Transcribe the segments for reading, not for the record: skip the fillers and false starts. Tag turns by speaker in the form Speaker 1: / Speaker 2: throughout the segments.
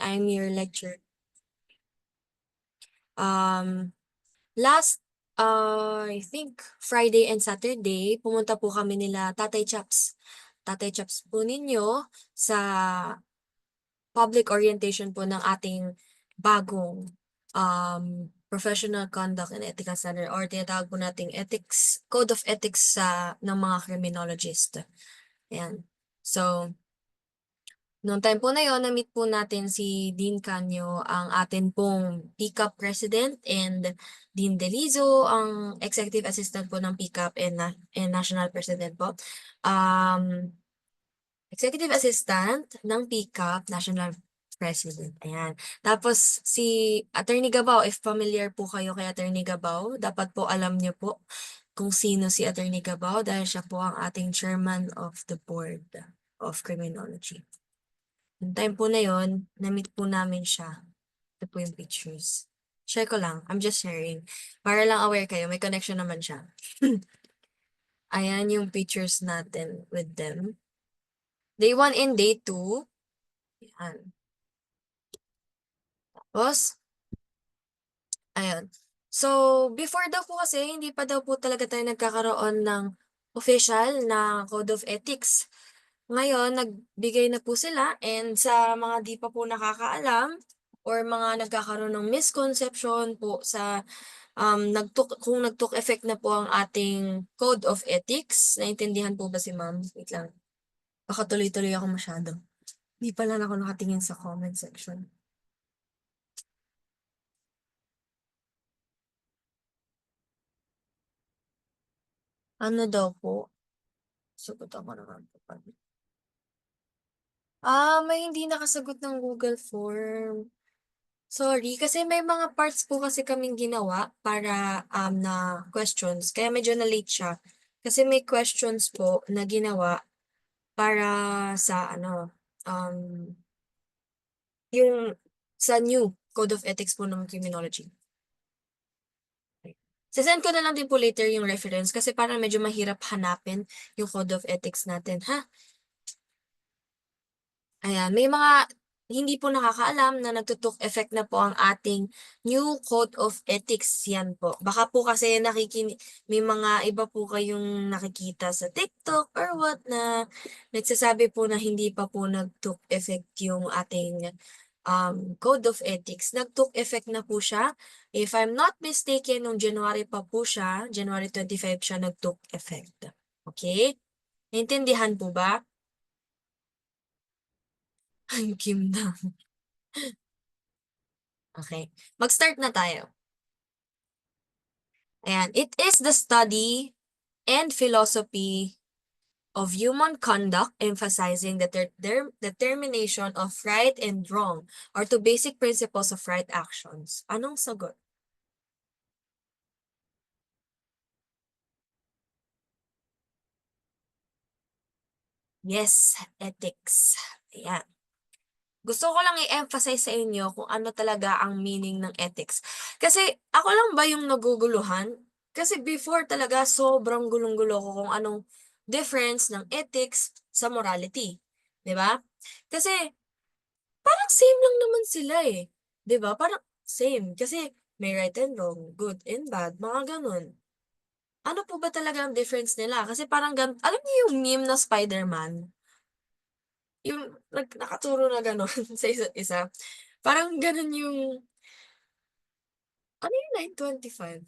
Speaker 1: I'm your lecturer. Last, I think Friday and Saturday, pumunta po kami nila Tatay Chaps. Tatay Chaps po ninyo sa public orientation po ng ating bagong Professional Conduct and Ethical Center or tinatawag po nating ethics, Code of Ethics ng mga criminologist. Ayan. So, noong time po na yon, na-meet po natin si Dean Canyo, ang atin pong PCAP President, and Dean Delizo, ang Executive Assistant po ng PCAP and National President po. Executive Assistant ng PCAP, National President. Ayan. Tapos si Attorney Gabao, if familiar po kayo kay Attorney Gabao, dapat po alam niyo po kung sino si Attorney Gabao dahil siya po ang ating Chairman of the Board of Criminology. Yung time po na yon, na-meet po namin siya. Ito po yung pictures. Share ko lang. I'm just sharing. Para lang aware kayo, may connection naman siya. Ayan yung pictures natin with them. Day 1 and day 2. Ayan. Tapos, ayun. So, before daw po kasi, hindi pa daw po talaga tayo nagkakaroon ng official na Code of Ethics. Ngayon, nagbigay na po sila, and sa mga di pa po nakakaalam or mga nagkakaroon ng misconception po sa kung nag-took effect na po ang ating Code of Ethics. Naintindihan po ba si ma'am? Wait lang. Baka tuloy-tuloy ako masyado. Hindi pa lang ako nakatingin sa comment section. Ano daw po? Sagot ako naman po. May hindi nakasagot ng Google Form. Sorry, kasi may mga parts po kasi kaming ginawa para na questions. Kaya medyo na-late siya. Kasi may questions po na ginawa para sa yung sa new Code of Ethics po ng Criminology. Sasend ko na lang din po later yung reference kasi parang medyo mahirap hanapin yung Code of Ethics natin, ha? Ayan, may mga hindi po nakakaalam na nagtutok effect na po ang ating new Code of Ethics. Yan po. Baka po kasi may mga iba po kayong nakikita sa TikTok or what na nagsasabi po na hindi pa po nagtook effect yung ating Code of Ethics. Nagtook effect na po siya. If I'm not mistaken, nung January pa po siya, January 25 siya nagtook effect. Okay? Naintindihan po ba? Ang Kim na. Okay. Mag-start na tayo. Ayan. It is the study and philosophy of human conduct emphasizing the determination of right and wrong or to basic principles of right actions. Anong sagot? Yes, ethics. Ayan. Gusto ko lang i-emphasize sa inyo kung ano talaga ang meaning ng ethics. Kasi ako lang ba yung naguguluhan? Kasi before talaga sobrang gulong-gulo ko kung anong difference ng ethics sa morality. 'Di ba? Kasi parang same lang naman sila eh. 'Di ba? Parang same. Kasi may right and wrong, good and bad, mga ganun. Ano po ba talaga ang difference nila? Kasi parang alam niyo yung meme na Spider-Man? Yung nakaturo na gano'n sa isa't isa. Parang gano'n yung ano yung 925?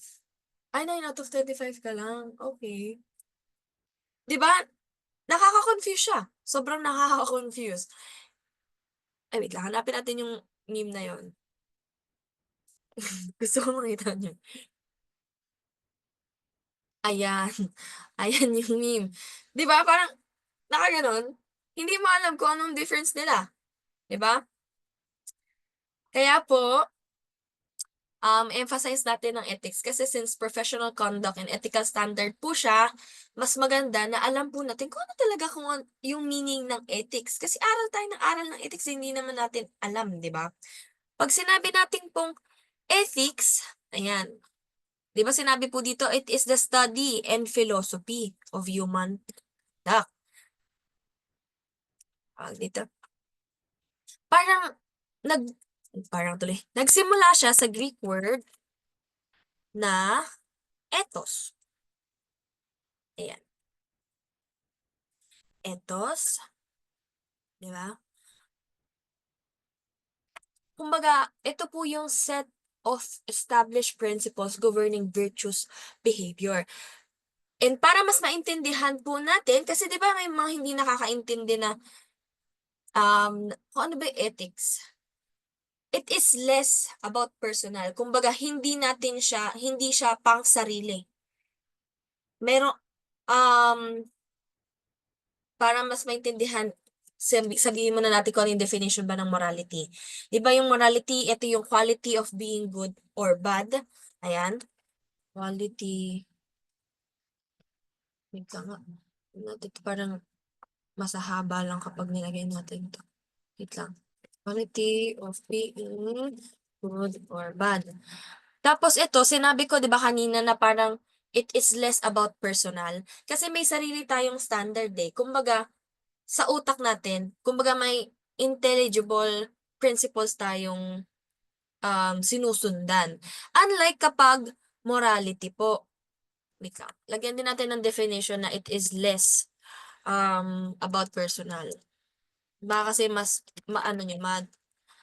Speaker 1: Ay, 9 out of 25 ka lang, okey. 'Di ba, nakaka-confuse siya, sobrang nakaka-confuse. Ay, wait lang, hanapin natin yung meme na yun. Gusto ko makita niyo. Ayan, ayan yung meme. 'Di ba parang nakagano'n, hindi mo alam kung anong difference nila, 'di ba? Kaya po emphasize natin ang ethics kasi since professional conduct and ethical standard po siya, mas maganda na alam po natin kung ano talaga yung meaning ng ethics. Kasi aral tayo ng aral ng ethics, hindi naman natin alam, di ba? Pag sinabi natin pong ethics, ayan, di ba sinabi po dito, it is the study and philosophy of human conduct. Dito. Parang nag parang tuloy, nagsimula siya sa Greek word na ethos. Ayan, ethos, 'di ba? Kumbaga, ito po yung set of established principles governing virtuous behavior. And para mas maintindihan po natin, kasi 'di ba may mga hindi nakakaintindi na kung ano ba yung ethics? It is less about personal. Kumbaga, hindi siya pang sarili. Meron, um, para mas maintindihan, sabihin muna natin kung ano yung definition ba ng morality. Di ba yung morality, ito yung quality of being good or bad. Ayan. Quality, wait lang nga. Ito parang masahaba lang kapag nilagay natin ito. Wait lang. Quality of being good or bad. Tapos ito, sinabi ko 'di ba kanina na parang it is less about personal. Kasi may sarili tayong standard eh. Kumbaga, sa utak natin, kumbaga may intelligible principles tayong sinusundan. Unlike kapag morality po, wait lang, lagyan din natin ng definition na it is less about personal. Baka kasi mas maano niyo,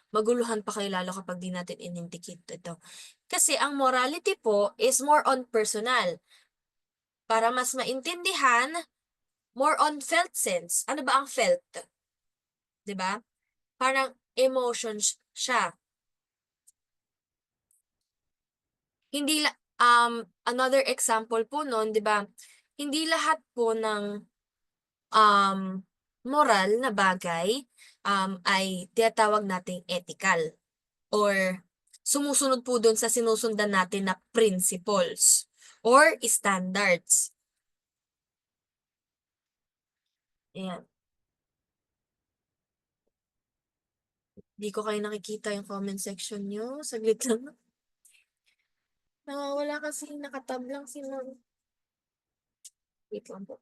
Speaker 1: maguluhan pa kayo lalo kapag di natin in-indicate ito. Kasi ang morality po is more on personal. Para mas maintindihan, more on felt sense. Ano ba ang felt? 'Di ba? Parang emotions siya. Hindi another example po no'n, 'di ba? Hindi lahat po ng um moral na bagay ay tinatawag nating ethical or sumusunod po dun sa sinusundan natin na principles or standards. Ayan. Di ko kayo nakikita yung comment section niyo. Saglit lang. Nawawala kasi nakatab lang si ma'am. Wait lang po.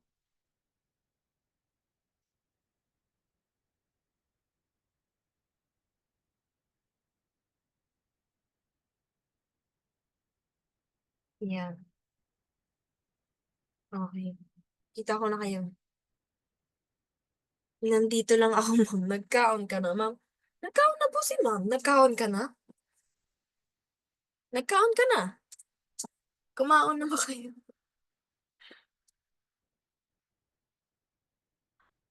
Speaker 1: Yeah. Okay. Kita ko na kayo. Nandito lang ako, ma'am. Nagkaon ka na, ma'am. Nagkaon na po si ma'am. Nagkaon ka na? Nagkaon ka na? Kumaon na ba kayo?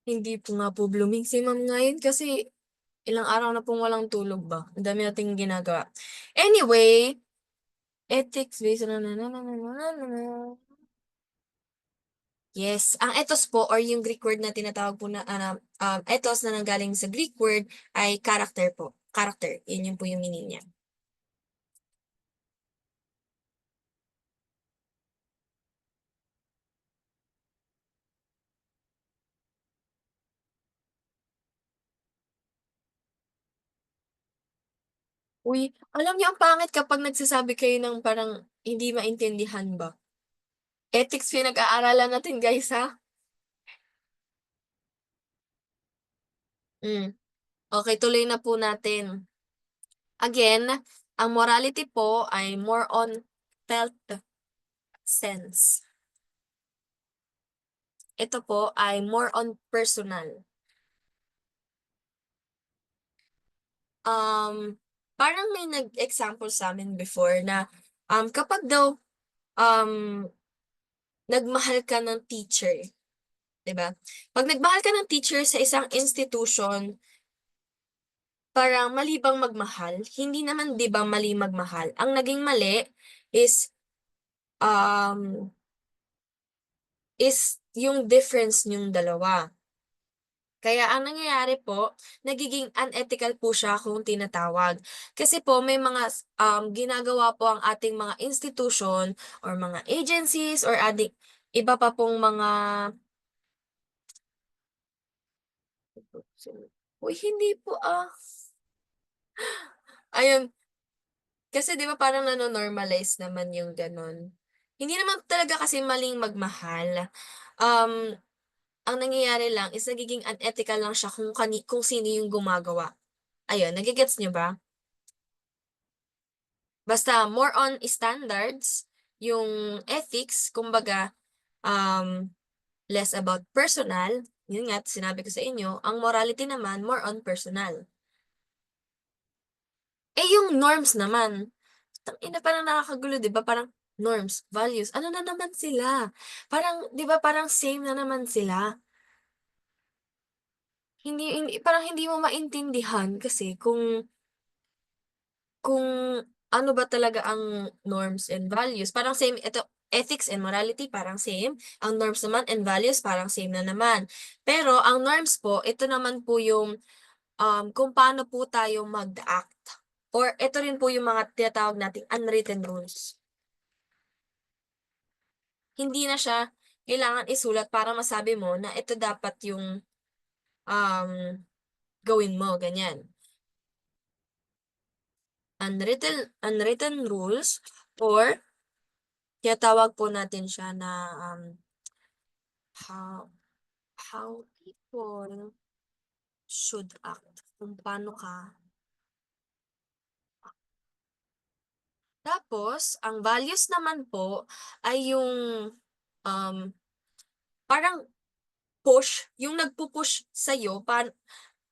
Speaker 1: Hindi po nga po blooming si ma'am ngayon kasi ilang araw na pong walang tulog ba. Ang dami nating ginagawa. Anyway, ethics based na na na na na na na na. Yes, ang ethos po or yung Greek word na tinatawag po na ethos na nanggaling sa Greek word ay character po. Character, yun yung po yung meaning niya. Uy, alam niyo ang pangit kapag nagsasabi kayo ng parang hindi maintindihan ba? Ethics pinag-aaralan natin guys ha. Mm. Okay, tuloy na po natin. Again, ang morality po ay more on felt sense. Ito po ay more on personal. Um, Parang may nag-example sa amin before na kapag daw um, nagmahal ka ng teacher, 'di ba? Pag nagmahal ka ng teacher sa isang institution, parang mali bang magmahal? Hindi naman 'di ba mali magmahal. Ang naging mali is um yung difference niyong dalawa. Kaya ang nangyayari po, nagiging unethical po siya kung tinatawag. Kasi po may mga ginagawa po ang ating mga institution or mga agencies or iba pa pong mga uy, hindi po Ayun, kasi 'di ba parang nano-normalize naman yung gano'n. Hindi naman talaga kasi maling magmahal. Um, ang nangyayari lang is nagiging unethical lang siya kung sino yung gumagawa. Ayun, nage-gets niyo ba? Basta more on standards, yung ethics, kumbaga, um, less about personal, yun nga sinabi ko sa inyo, ang morality naman more on personal. Eh, yung norms naman, tangina parang nakakagulo 'di ba, parang norms, values, ano na naman sila? Parang 'di ba parang same na naman sila? Hindi parang hindi mo maintindihan kasi kung ano ba talaga ang norms and values. Parang same ito, ethics and morality parang same, ang norms naman and values parang same na naman. Pero ang norms po, ito naman po yung, kung paano po tayo mag-act or ito rin po yung mga tinatawag nating unwritten rules. Hindi na siya kailangan isulat para masabi mo na ito dapat yung, um, gawin mo, ganyan. Unwritten rules or tinatawag po natin siya na, how how people should act, kung paano ka tapos ang values naman po ay yung, um, parang push, yung nagpu-push sa'yo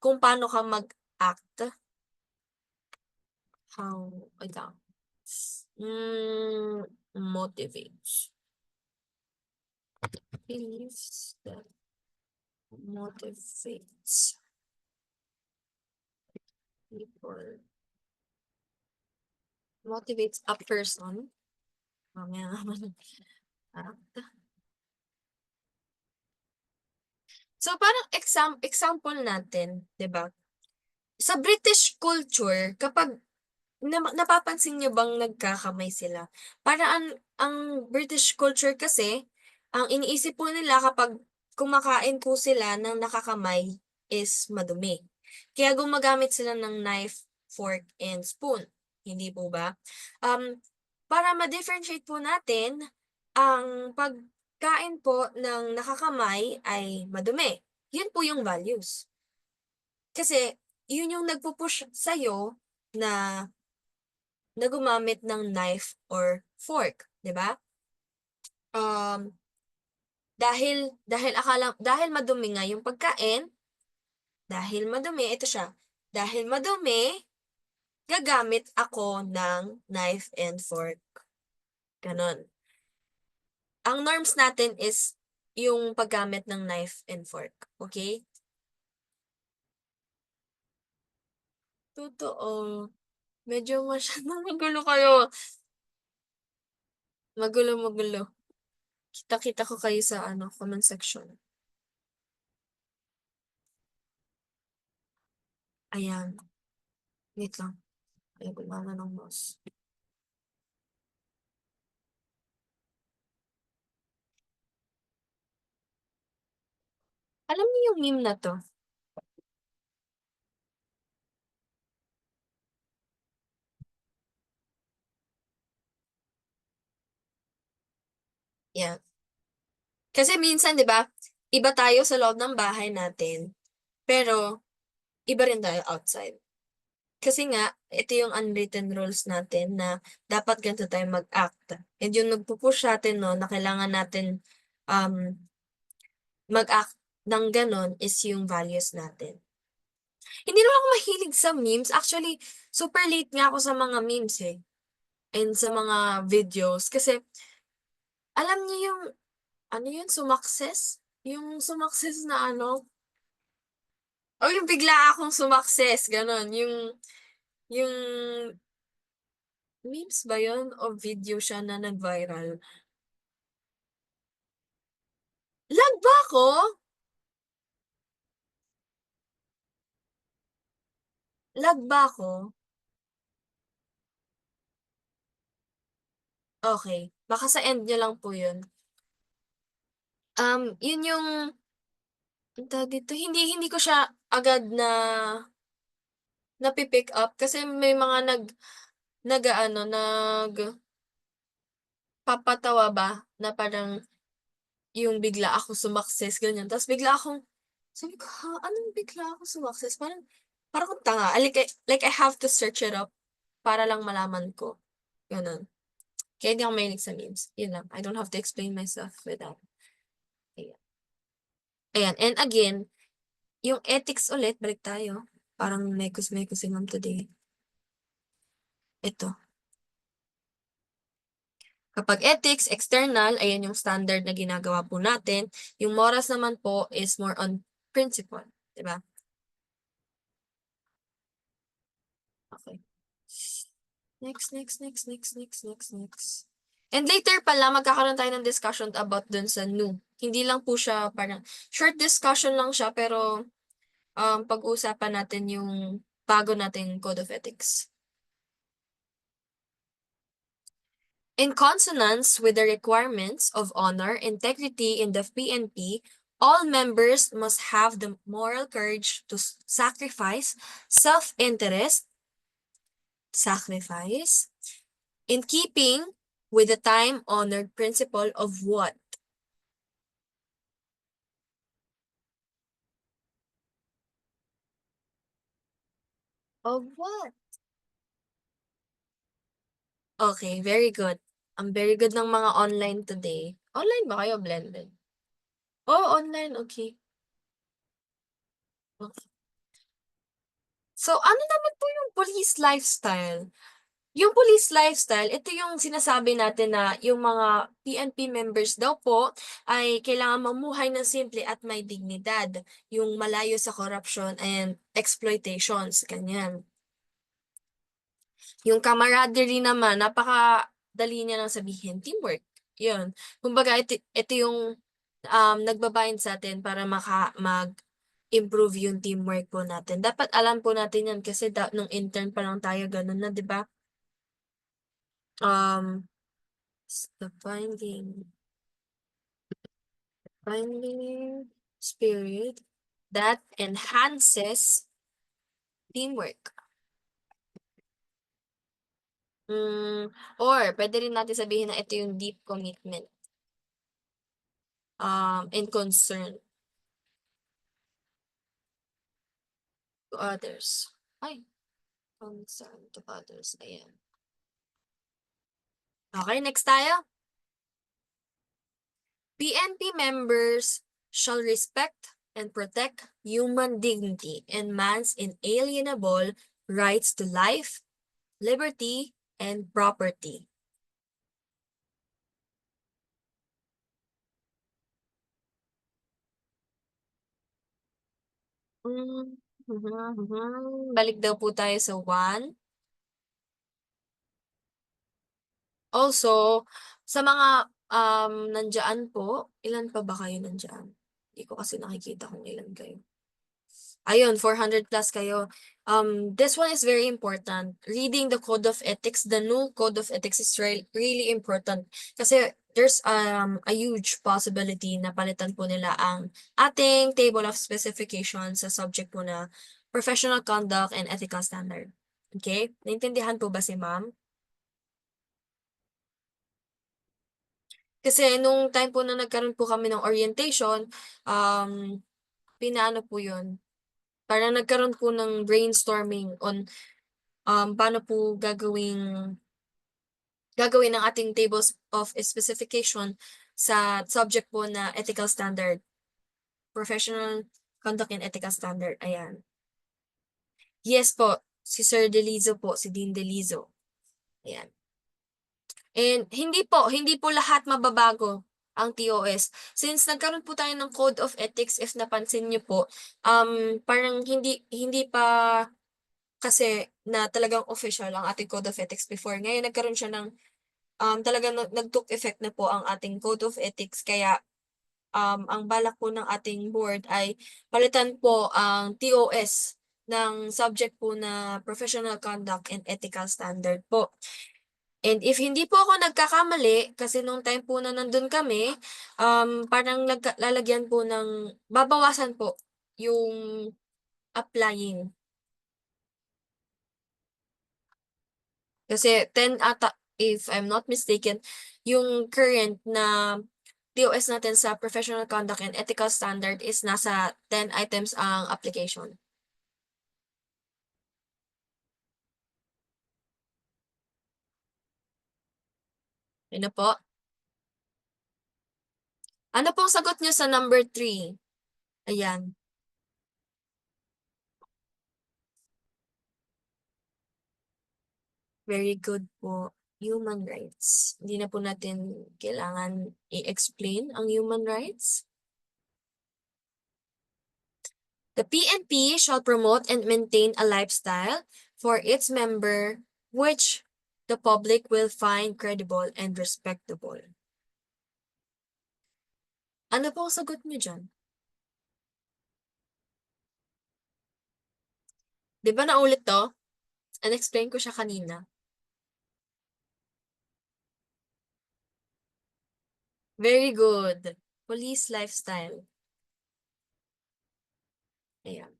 Speaker 1: kung paano ka mag-act, how wait lang, motivates, beliefs that motivates people, motivates a person, mamaya naman, act. So parang example natin, 'di ba? Sa British culture kapag napapansin niyo bang nagkakamay sila? Parang ang British culture kasi, ang iniisip po nila kapag kumakain po sila ng nakakamay is madumi. Kaya gumagamit sila ng knife, fork, and spoon, hindi po ba? Para ma-differentiate po natin, ang pagkain po ng nakakamay ay madumi. Yun po yung values. Kasi yun yung nagpu-push sa'yo na gumamit ng knife or fork, 'di ba? Um, dahil madumi nga yung pagkain, dahil madumi ito siya, dahil madumi, gagamit ako ng knife and fork, gano'n. Ang norms natin is yung paggamit ng knife and fork, okey? Totoo, medyo masyadong magulo kayo, magulo. Kita-kita ko kayo sa ano, comment section. Ayan, wait lang, ayaw gumana ng mouse. Alam niyo yung meme na 'to? Yeah. Kasi minsan 'di ba, iba tayo sa loob ng bahay natin, pero iba rin tayo outside. Kasi nga, ito yung unwritten rules natin na dapat ganito tayo mag-act. And yung nagpu-push sa'tin 'no, na kailangan natin, um, mag-act ng gano'n is yung values natin. Hindi naman ako mahilig sa memes, actually super late nga ako sa mga memes, eh, and sa mga videos kasi alam niyo yung ano yun, sumakses? Yung sumakses na ano, o yung bigla akong sumakses, gano'n. Yung memes ba yun o video siya na nag-viral? Lag ba ako? Lag ba ako? Okey, baka sa end niyo lang po yun. Yun yung anong tawag dito, hindi hindi ko siya agad na napi-pick up kasi may mga nag-aano, nagpapatawa ba na parang yung bigla ako sumakses ganyan, ta's bigla akong sabi ko, "Ha? Anong bigla ako sumakses?" Parang Parang akong tanga, like I have to search it up para lang malaman ko, gano'n. Kaya hindi ako mahilig sa memes, yun lang. I don't have to explain myself with that. Ayan. Ayan, and again, yung ethics ulit, balik tayo. Parang mekos-mekos si ma'am today. Ito. Kapag ethics, external, ayan yung standard na ginagawa po natin. Yung morals naman po is more on principle. Diba? Okay. Next. And later pala, magkakaroon tayo ng discussion about dun sa new. Hindi lang po siya parang short discussion lang siya, pero pag-uusapan natin yung bago nating Code of Ethics. In consonance with the requirements of honor, integrity in the PNP, all members must have the moral courage to sacrifice self-interest, sacrifice, in keeping with the time-honored principle of what? Of what? Okay, very good. Ang very good ng mga online today. Online ba kayo? Blended? Oh, online. Okay. Okay. So, ano naman po yung police lifestyle? Yung police lifestyle, ito yung sinasabi natin na yung mga PNP members daw po ay kailangan mamuhay ng simple at may dignidad, yung malayo sa corruption and exploitations, ganyan. Yung camaraderie naman, napakadali niya lang sabihin, teamwork. Yun. Kumbaga, ito yung nagbabind sa atin para mag-improve yung teamwork po natin. Dapat alam po natin yan kasi nung intern pa lang tayo, ganun na, di ba? Um, the finding spirit that enhances teamwork. Or pwede rin natin sabihin na ito yung deep commitment and concern to others. Ay, concern to others. Ayan. Okay, next tayo. PNP members shall respect and protect human dignity and man's inalienable rights to life, liberty, and property. Hmm, Balik daw po tayo sa 1. Also, sa mga nandiyan po, ilan pa ba kayo nandiyan? Hindi ko kasi nakikita kung ilan kayo. Ayun, 400 plus kayo. This one is very important. Reading the Code of Ethics, the new Code of Ethics is really important. Kasi there's a huge possibility na palitan po nila ang ating table of specifications sa subject po na professional conduct and ethical standard. Okay? Naintindihan po ba si ma'am? Kasi nung time po na nagkaroon po kami ng orientation, pinaano po yun, parang nagkaroon po ng brainstorming on paano po gagawin ang ating tables of specification sa subject po na ethical standard, professional conduct and ethical standard. Ayan. Yes po, si Sir Delizo po, si Dean Delizo. Ayan. And hindi po lahat mababago ang TOS. Since nagkaroon po tayo ng Code of Ethics, if napansin niyo po, parang hindi pa kasi na talagang official ang ating Code of Ethics before. Ngayon nagkaroon siya ng talagang nag-took effect na po ang ating Code of Ethics, kaya ang balak po ng ating board ay palitan po ang TOS ng subject po na Professional Conduct and Ethical Standard po. And if hindi po ako nagkakamali, kasi nung time po na nandun kami, parang lalagyan po ng, babawasan po yung applying. Kasi 10 ata, if I'm not mistaken, yung current na TOS natin sa Professional Conduct and Ethical Standard is nasa 10 items ang application. Ano po? Ano pong sagot niyo sa number 3? Ayan. Very good po. Human rights. Hindi na po natin kailangan i-explain ang human rights. The PNP shall promote and maintain a lifestyle for its member which the public will find credible and respectable. Ano po ang sagot niyo dyan? Di ba naulit to? And-explain ko siya kanina. Very good. Police lifestyle. Ayan.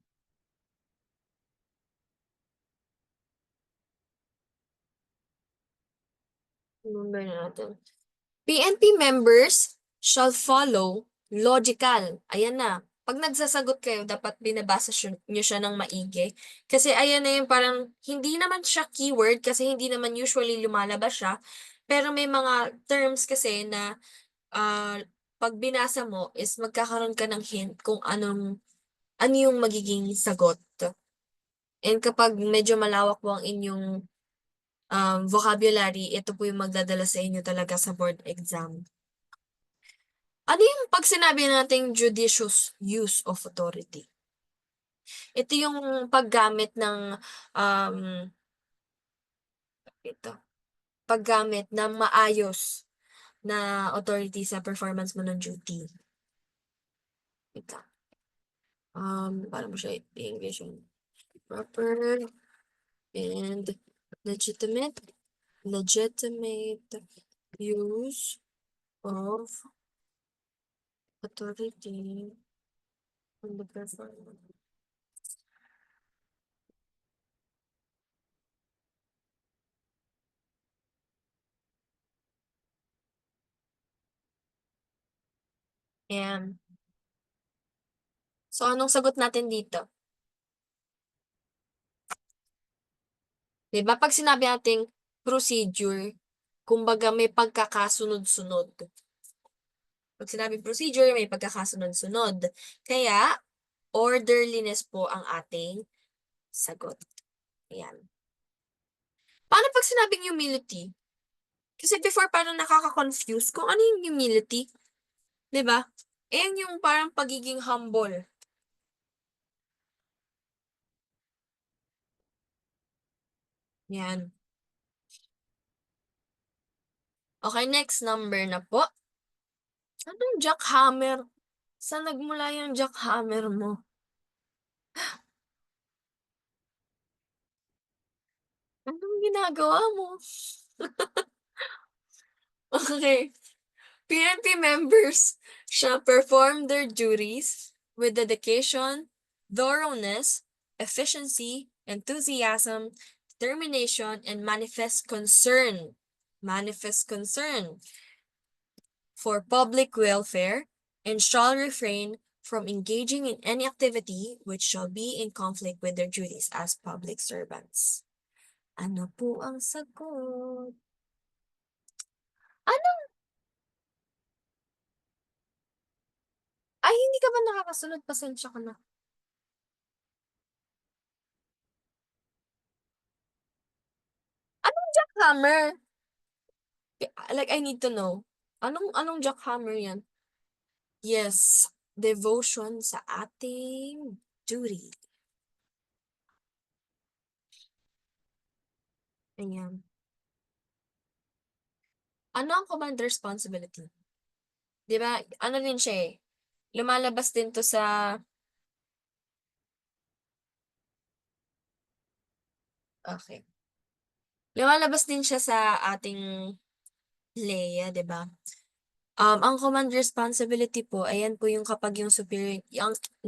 Speaker 1: Number na natin. PNP members shall follow logical. Ayan na. Pag nagsasagot kayo, dapat binabasa nyo siya ng maigi. Kasi ayan na yung parang, hindi naman siya keyword kasi hindi naman usually lumalabas siya. Pero may mga terms kasi na ah, pag binasa mo is magkakaroon ka ng hint kung ano yung magiging sagot. And kapag medyo malawak po ang inyong vocabulary, ito po yung magdadala sa inyo talaga sa board exam. Ano yung pag sinabi nating judicious use of authority? Ito yung paggamit ng um, ito, paggamit ng maayos na authority sa performance mo ng duty. Ito. Paano mo siya i-English yun? Proper and legitimate use of authority on the performance. And so anong sagot natin dito? 'Di ba pag sinabi nating procedure, kumbaga may pagkakasunod-sunod. Pag sinabing procedure, may pagkakasunod-sunod. Kaya, orderliness po ang ating sagot. Ayan. Paano pag sinabing humility? Kasi before parang nakaka-confuse kung ano yung humility. 'Di ba? Eh, yung parang pagiging humble. Yan. Okay, next number na po. Anong jackhammer? Saan nagmula yung jackhammer mo? Anong ginagawa mo? Okay. PNP members shall perform their duties with dedication, thoroughness, efficiency, enthusiasm, determination, and manifest concern for public welfare, and shall refrain from engaging in any activity which shall be in conflict with their duties as public servants. Ano po ang sagot? Ano? Ay, hindi ka ba nakakasunod? Pasensya ka na. Anong jackhammer? Like, I need to know. Anong jackhammer yan? Yes, devotion sa ating duty. Ayan. Ano ang command responsibility? Di ba? Ano din siya eh. Lumalabas din to sa, okay. Lumalabas din siya sa ating Leia, di ba? Ang command responsibility po, ayan po yung kapag yung superior,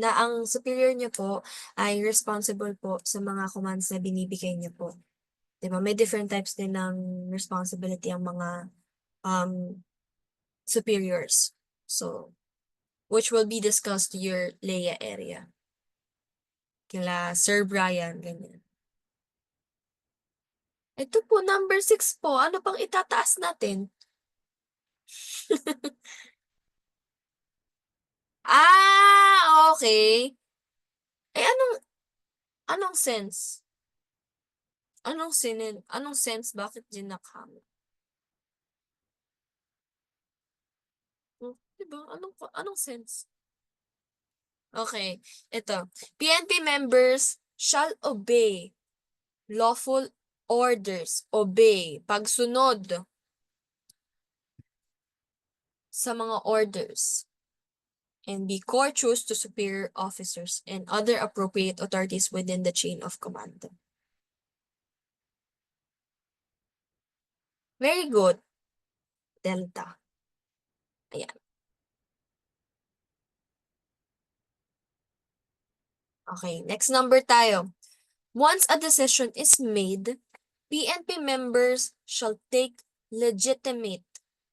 Speaker 1: ang superior niyo po ay responsible po sa mga commands na binibigay niyo po. 'Di ba? May different types din ng responsibility ang mga um, superiors. So, which will be discussed to your Leia area. Kila Sir Brian, ganyan. Ito po, number 6 po. Ano pang itataas natin? Ah, okay. Eh, anong sense? Anong sense bakit ginakhammer? Hmm, 'di ba? Anong sense? Okay, ito. PNP members shall obey lawful orders, obey, pagsunod sa mga orders, and be courteous to superior officers and other appropriate authorities within the chain of command. Very good, Delta. Ayan. Okay, next number tayo. Once a decision is made, PNP members shall take legitimate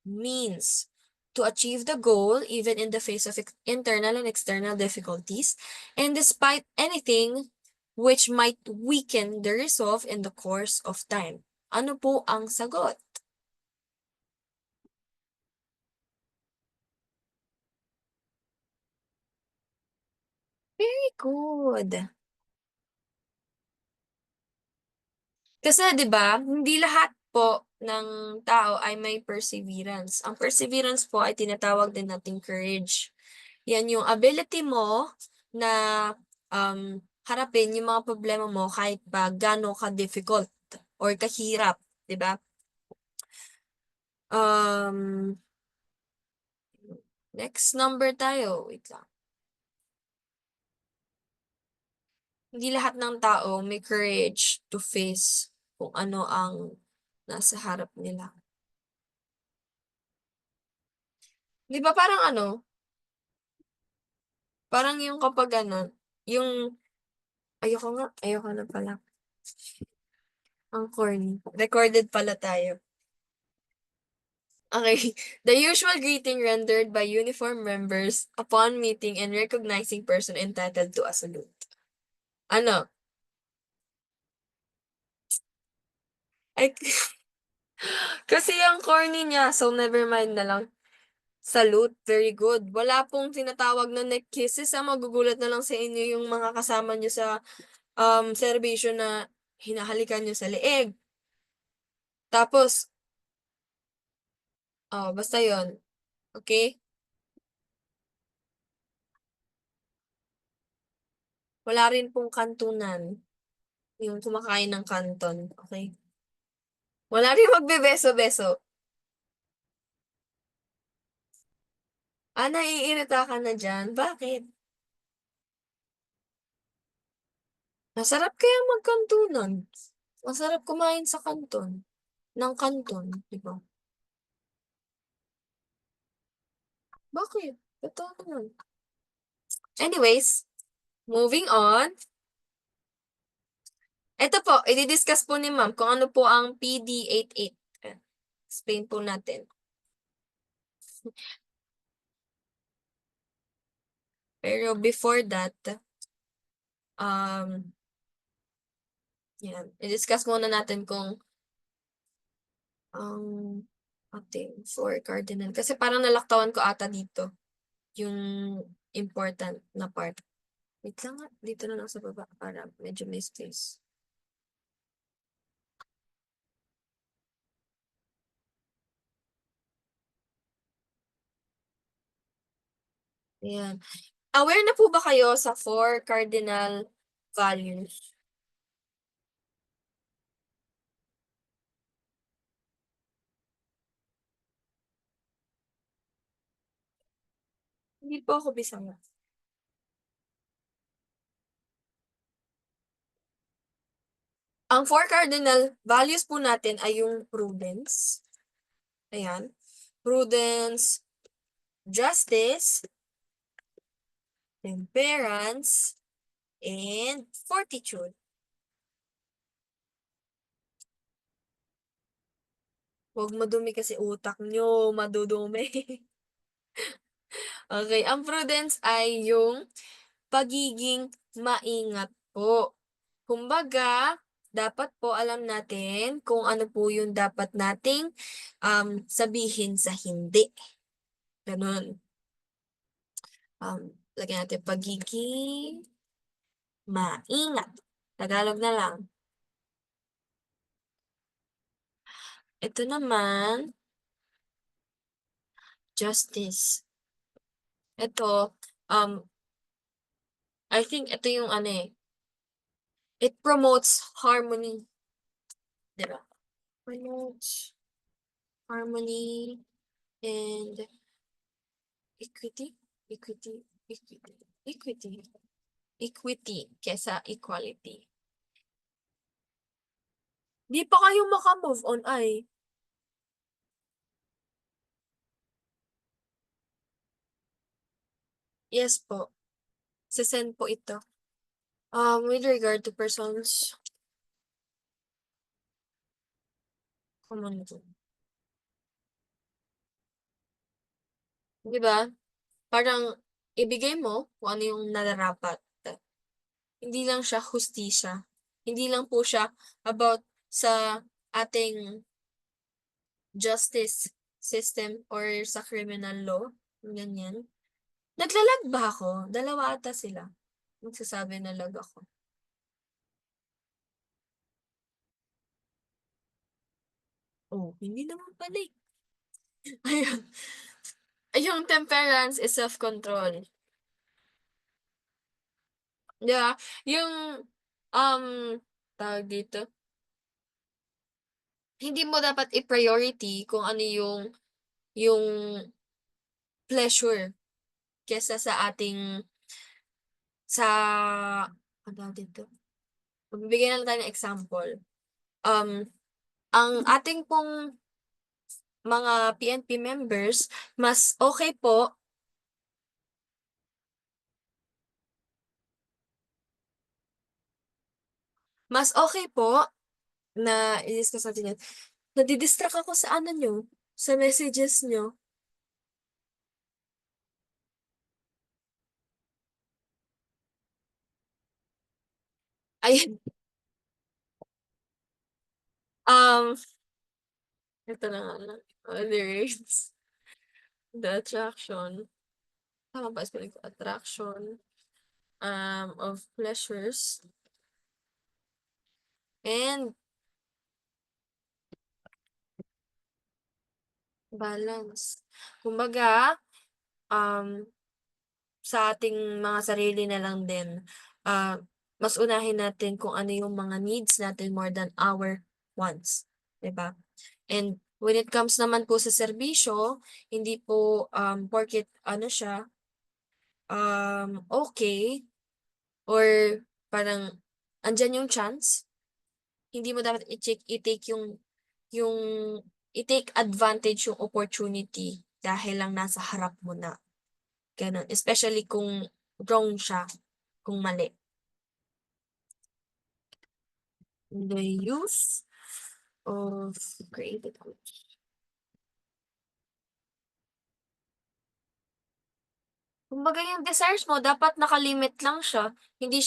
Speaker 1: means to achieve the goal even in the face of internal and external difficulties and despite anything which might weaken the resolve in the course of time. Ano po ang sagot? Very good. Kasi 'di ba, hindi lahat po ng tao ay may perseverance. Ang perseverance po ay tinatawag din nating courage. Yan yung ability mo na harapin yung mga problema mo kahit pa gaano ka-difficult or kahirap, 'di ba? Um, Next number tayo, wait lang. Hindi lahat ng tao may courage to face kung ano ang nasa harap nila. 'Di ba parang ano, parang yung kapag ano, yung ayoko na pala. Ang corny. Recorded pala tayo. Okay. The usual greeting rendered by uniform members upon meeting and recognizing person entitled to a salute. Ano? Ay, kasi ang corny niya, so never mind na lang. Salute, very good. Wala pong tinatawag na neck kisses, magugulat na lang sa inyo yung mga kasama niyo sa serbisyo na hinahalikan niyo sa leeg. Tapos, basta yon, okay? Wala rin pong kantunan, yung kumakain ng kanton, okay? Wala rin magbebeso-beso. Naiirita ka na diyan, bakit? Masarap kaya magkantunan. Masarap kumain sa kanton, ng kanton, 'di ba? Bakit? Totoo naman. Anyways, moving on. Ito po, i-discuss po ni ma'am kung ano po ang PD-88. Explain po natin. Pero before that, um, yan, i-discuss muna natin kung ang ating four cardinal. Kasi parang nalaktawan ko ata dito yung important na part. Wait lang nga, dito na lang sa baba para medyo may space. Ayan. Aware na po ba kayo sa four cardinal values? Hindi po ako bisaya. Ang four cardinal values po natin ay yung prudence. Ayan. Prudence, justice, temperance, and fortitude. Huwag madumi kasi utak nyo, madudumi. Okay, ang prudence ay yung pagiging maingat po. Kumbaga, dapat po alam natin kung ano po yung dapat nating sabihin sa hindi. Ganun. Lagyan natin pagiging maingat. Tagalog na lang. Ito naman, justice. Ito, I think ito yung ano eh, it promotes harmony, di ba? Promotes harmony and equity, equity, equity, equity, equity kesa equality. Di pa kayo maka-move on ay. Yes po. Sesend po ito. With regard to persons, common po. Di ba? Parang ibigay mo kung ano yung nararapat. Hindi lang siya hustisya. Hindi lang po siya about sa ating justice system or sa criminal law. Ganyan. Naglalag ba ako? Dalawa ata sila. Magsasabi na lag ako. Oh, hindi naman pala eh. Ayun. Yung temperance is self-control. Yeah, yung um tawag dito, hindi mo dapat i-priority kung ano yung pleasure kesa sa ating sa ano tawag dito? Magbibigay na lang tayo ng example. Um, ang ating pong mga PNP members, mas okay po na i-discuss natin yan. Nadi-distract ako sa ano niyo, sa messages niyo. Ayan, um, ito na nga lang. Lyrics. The attraction. Tama ba spelling ko? Attraction of pleasures and balance. Kumbaga, um, sa ating mga sarili na lang din, mas unahin natin kung ano yung mga needs natin more than our wants, 'di ba? And when it comes naman po sa serbisyo, hindi po, porket ano siya, okay or parang andiyan yung chance, hindi mo dapat i-take yung i-take advantage yung opportunity dahil lang nasa harap mo na, gano'n. Especially kung wrong siya, kung mali. The use of created goods. Kumbaga yung desires mo dapat nakalimit lang siya, hindi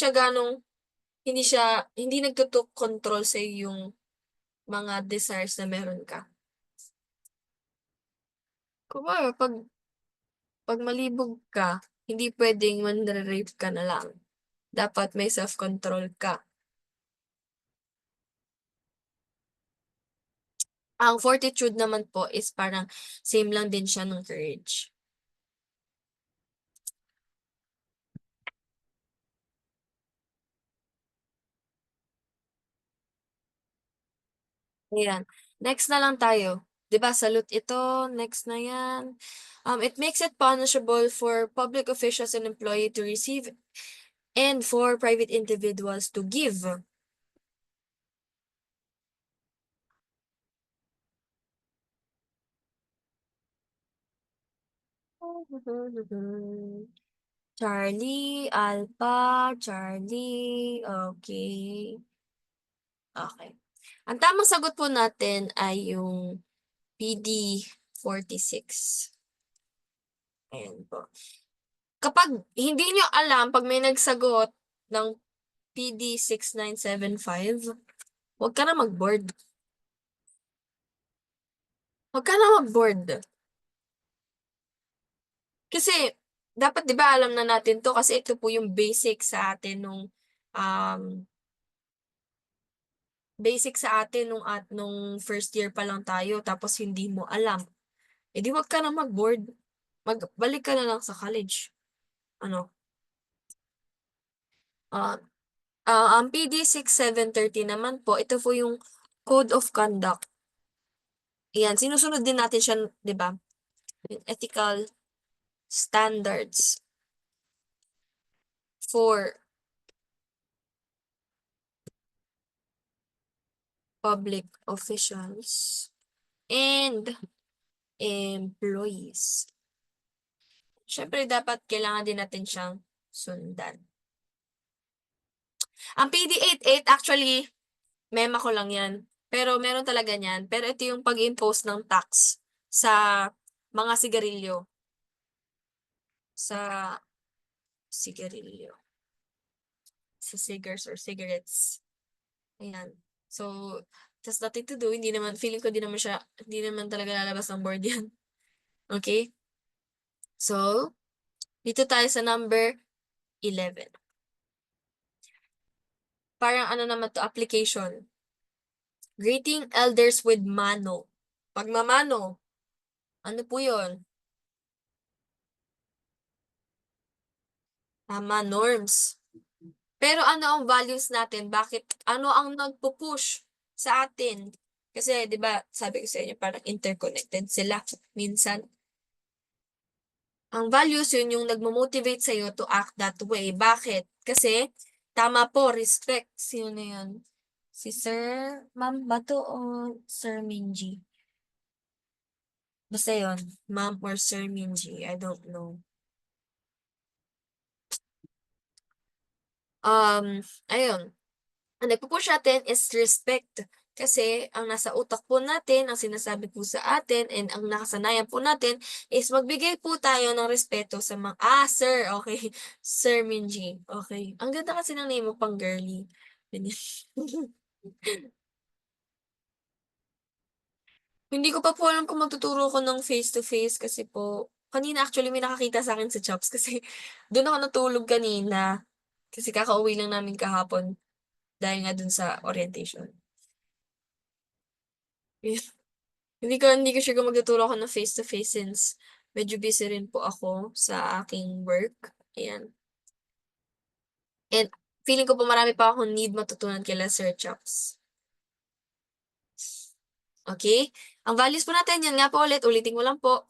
Speaker 1: nagtutok-control sa'yo yung mga desires na meron ka. Kumbaga 'pag malibog ka, hindi puwedeng manre-rape ka na lang. Dapat may self-control ka. Ang fortitude naman po is parang same lang din siya nung courage. Ayan, next na lang tayo. 'Di ba salute ito, next na 'yan. It makes it punishable for public officials and employee to receive and for private individuals to give. Charlie, Alpha, Charlie, okay. Okay. Ang tamang sagot po natin ay yung PD 46. Ayan po. Kapag hindi niyo alam, 'pag may nagsagot ng PD 6975, Huwag ka na mag-board. Huwag ka na mag-board. Kasi, dapat 'di ba alam na natin 'to kasi ito po yung basic sa atin nung, um, basic sa atin nung first year pa lang tayo tapos hindi mo alam. Eh, di 'wag ka na mag-board. Balik ka na lang sa college. Ano, ah, ang PD 6730 naman po, ito po yung Code of Conduct. Ayan, sinusunod din natin siya, 'di ba? Yung ethical standards for public officials and employees. Siyempre dapat kailangan din natin siyang sundan. Ang PD 88 actually, mema ko lang 'yan, pero meron talaga niyan. Pero ito yung pag-impose ng tax sa mga sigarilyo, sa sigarilyo, sa cigars or cigarettes, ayan. So, there's nothing to do, hindi naman feeling ko hindi naman talaga lalabas ng board 'yan, okey? So, dito tayo sa number 11. Parang ano naman 'to, application. Greeting elders with mano. Pagmamano, ano po 'yun? Tama, norms. Pero ano ang values natin? Bakit ano ang nagpu-push sa atin? Kasi 'di ba, sabi ko sa inyo parang interconnected sila minsan. Ang values 'yun yung nagmo-motivate sa'yo to act that way. Bakit? Kasi tama po, respect. Sino na 'yun? Si Sir Ma'am ba 'to o Sir Minji? Basta 'yun, Ma'am or Sir Minji, I don't know. Ayun. Ang nagpu-push natin is respect. Kasi ang nasa utak po natin, ang sinasabi po sa atin, and ang nakasanayan po natin is magbigay po tayo ng respeto sa mga sir, okay. Sir Minji, okay. Ang ganda kasi ng name mo, pang girly. Ganyan. Hindi ko pa po alam kung magtuturo ako ng face to face kasi po kanina actually may nakakita sa'kin sa Chops kasi dun ako natulog kanina. Kasi kakauwi lang namin kahapon dahil nga dun sa orientation. Hindi ko sure kung magtuturo ako ng face to face since medyo busy rin po ako sa aking work, ayan. And feeling ko po marami pa akong need matutunan kila Sir Chops. Okay. Ang values po natin, yan nga po ulit, ulitin ko lang po,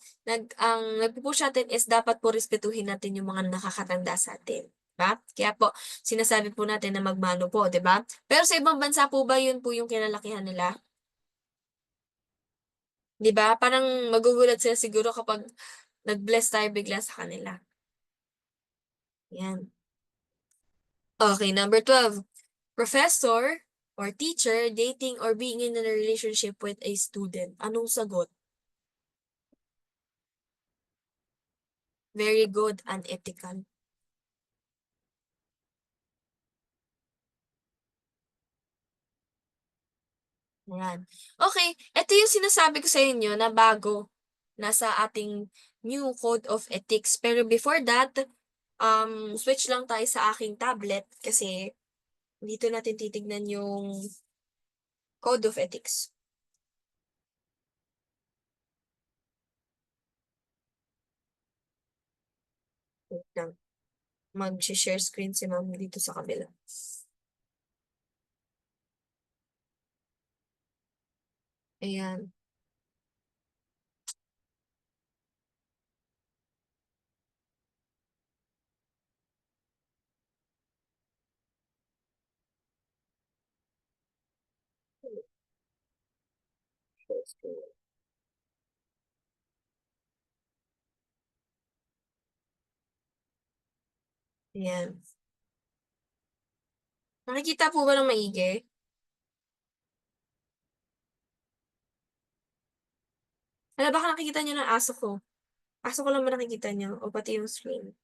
Speaker 1: ang nagpu-push natin is dapat po respetuhin natin yung mga nakakatanda sa atin, 'di ba? Kaya po sinasabi po natin na magmano po, 'di ba? Pero sa ibang bansa po ba yun po yung kinalakihan nila? 'Di ba? Parang magugulat sila siguro kapag nag-bless tayo bigla sa kanila, 'yan. Okay, number 12. Professor or teacher dating or being in a relationship with a student. Anong sagot? Very good, unethical. Yan. Okay, ito yung sinasabi ko sa inyo na bago, nasa ating new code of ethics. Pero before that, switch lang tayo sa aking tablet kasi dito natin titignan yung code of ethics. Wait lang, mag-share screen si ma'am dito sa kabila. Ayan. Share screen. Ayan. Nakikita po ba ng maigi? Hala, baka nakikita niyo ng aso ko. Aso ko lang ba nakikita niyo o pati yung screen?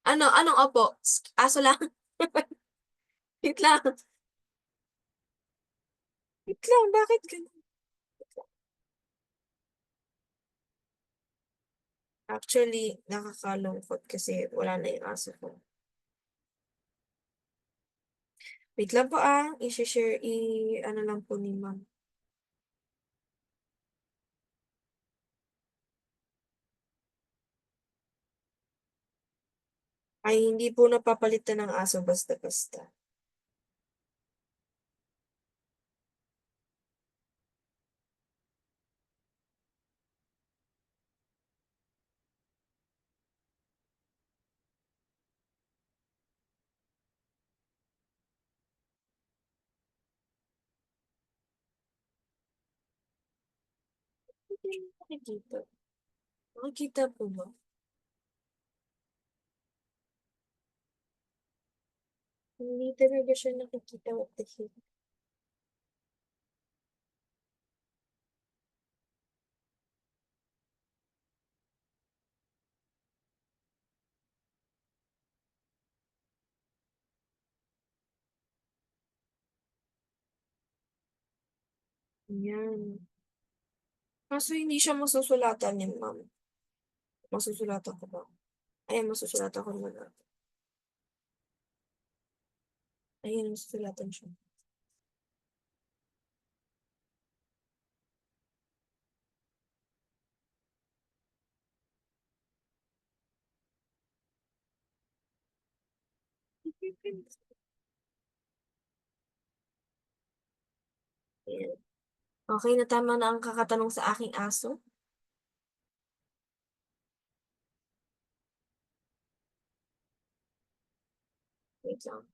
Speaker 1: Ano, anong opo? Aso lang? Wait lang. Wait lang, bakit ganun? Actually, nakakalungkot kasi wala na yung aso ko. Wait lang po i-share, ano lang po ni ma'am. Ay, hindi po napapalitan ng aso basta-basta. Hindi mo nakikita. Nakikita po ba? Hindi talaga siya nakikita. What the heck? Yan. Kaso hindi siya masusulatan ni ma'am. Masusulatan ko ba? Ay, masusulatan ko naman. Ayun, masusulatan siya. Ayan. Okay, natama na ang kakatanong sa aking aso. Wait lang.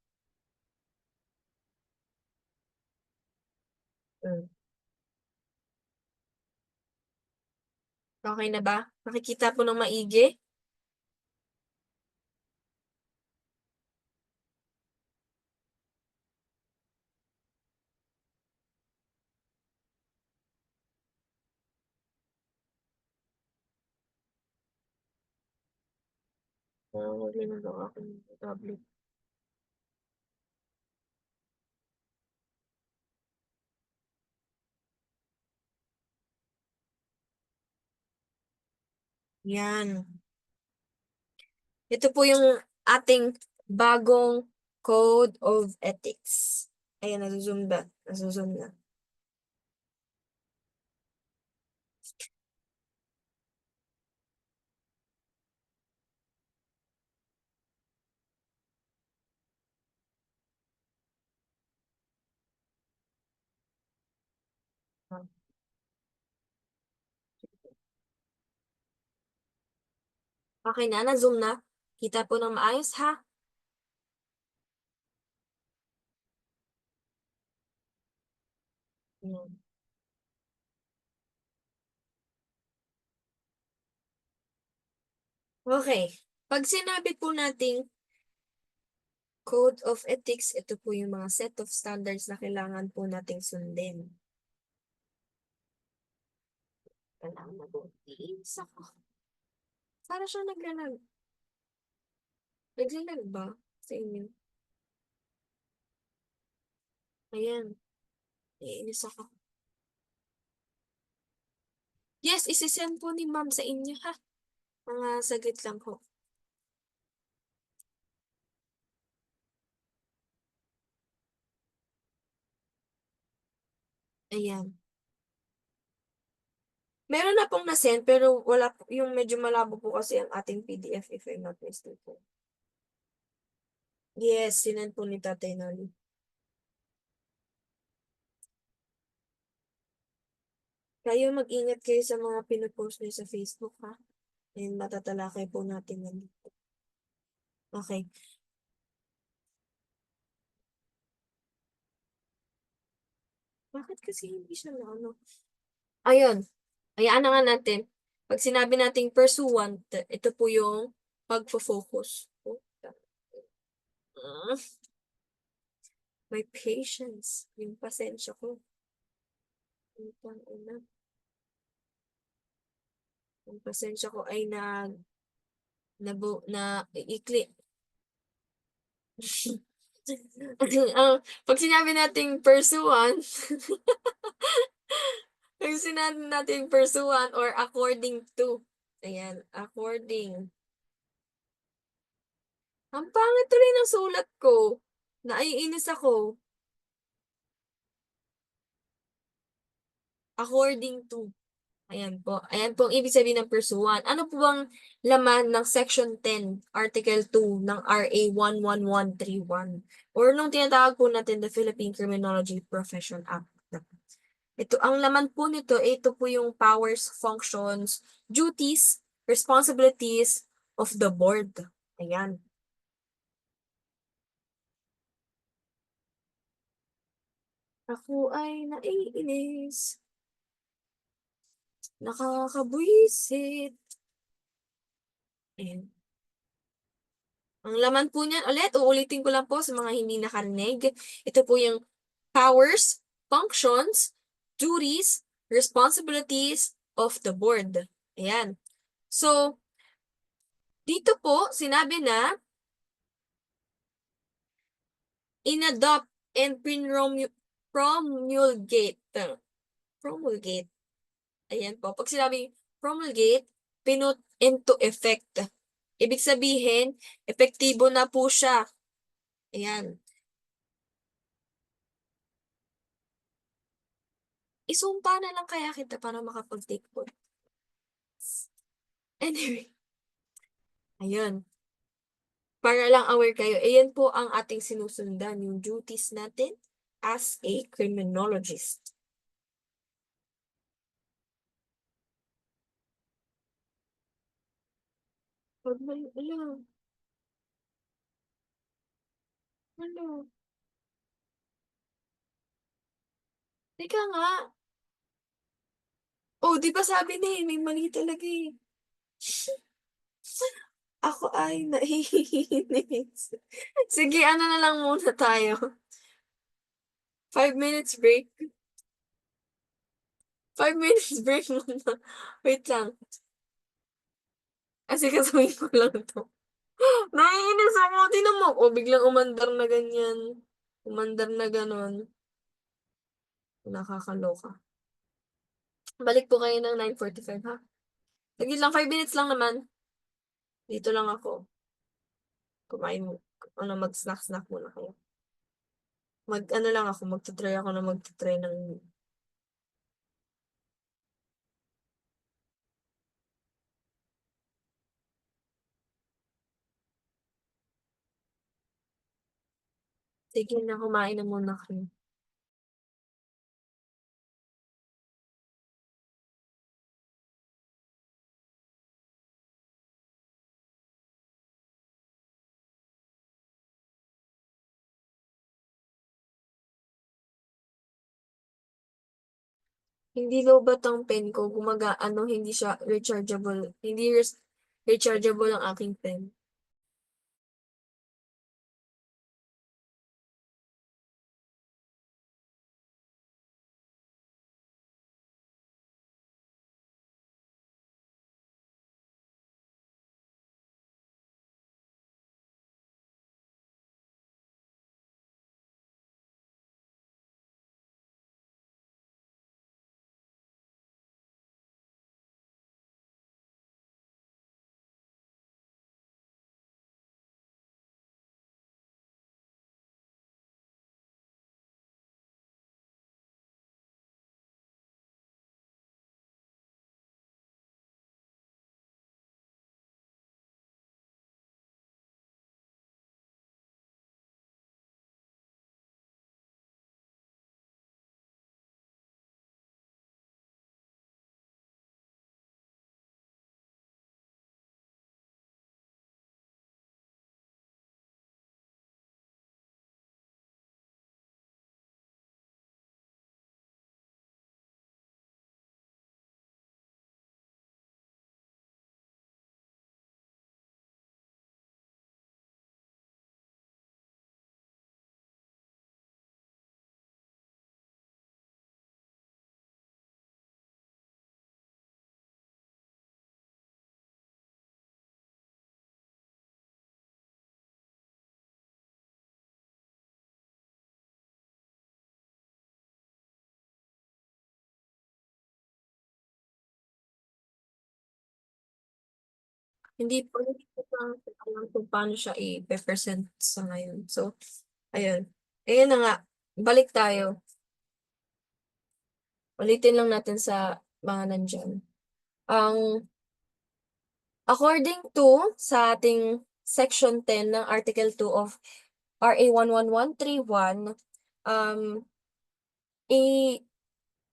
Speaker 1: Mm. Okay na ba? Nakikita po ng maigi? Wala na lang aking tablet. Yan. Ito po yung ating bagong Code of Ethics. Ayan, nasuzoom ba? Nasuzoom na. Okay na, na-zoom na. Kita po ng maayos ha. Yan. Okay. Pag sinabi po nating Code of Ethics, ito po yung mga set of standards na kailangan po nating sundin. Kailangan na po. Iisa ko. Para siya naglalag. Naglalag ba sa inyo? Ayan. Iinis ako. Yes, isisend po ni ma'am sa inyo ha. Mga saglit lang po. Ayan. Meron na pong na-send pero wala po, yung medyo malabo po kasi ang ating PDF if I'm not mistaken. Yes, sinend po ni Tatay Noli. Kayo mag-ingat kayo sa mga pinupost niyo sa Facebook ha. And matatalakay po natin yan. Okay. Bakit kasi hindi siya na ano? Ayun. Hayaan na nga natin. Pag sinabi nating pursuant, ito po yung pagfo-focus. Oh, ah, may patience. Yung pasensya ko. Ina. Yung pasensya ko ay na ikli. Pag sinabi nating pursue-an, pag sinabi nating pursue-an or according to, ayan, according. Ang pangit tuloy ng sulat ko. Naiinis ako. According to. Ayan po. Ayan po ang ibig sabihin ng pursuant. Ano po bang laman ng Section 10, Article 2 ng RA 11131? Or nung tinatawag po natin the Philippine Criminology Profession Act. Ito, ang laman po nito, ito po yung powers, functions, duties, responsibilities of the board. Ayan. Ako ay naiinis. Nakakabwisit. Ayan. Ang laman po niyan, ulit, uulitin ko lang po sa mga hindi nakarinig. Ito po yung powers, functions, duties, responsibilities of the board. Ayan. So, dito po, sinabi na, inadopt and promulgate. Promulgate. Ayan po. Pag sinabi promulgate, pinut into effect. Ibig sabihin, epektibo na po siya. Ayan. Isumpa na lang kaya kita para makapag-take po. Anyway, ayun. Para lang aware kayo, ayan po ang ating sinusundan, yung duties natin as a criminologist. Pag may, ano, teka nga. Oh, di ba sabi na eh, may mali talaga eh. Ako ay naiinis. Sige, ano na lang muna tayo. 5 minutes break. 5 minutes break muna. Wait lang. Kasi kasuhin ko lang to. Naiinis ako. Tinan mo. O, biglang umandar na ganyan. Umandar na ganon. Nakakaloka. Balik po kayo ng 9:45 ha. Sige lang, 5 minutes lang naman. Dito lang ako. Kumain mo. Ano, mag-snack-snack muna kayo. Ano lang ako, magtutry ako na magtutry ng. Sige na, kumain na muna kayo. Hindi lowbat ang pen ko. Ano, hindi siya rechargeable. Hindi rechargeable ang aking pen. hindi ko pa alam kung paano siya i-present sa ngayon. So, ayun. Ayun na nga, balik tayo. Ulitin lang natin sa mga nandyan. Ang according to sa ating Section 10 ng Article 2 of RA 11131, um, i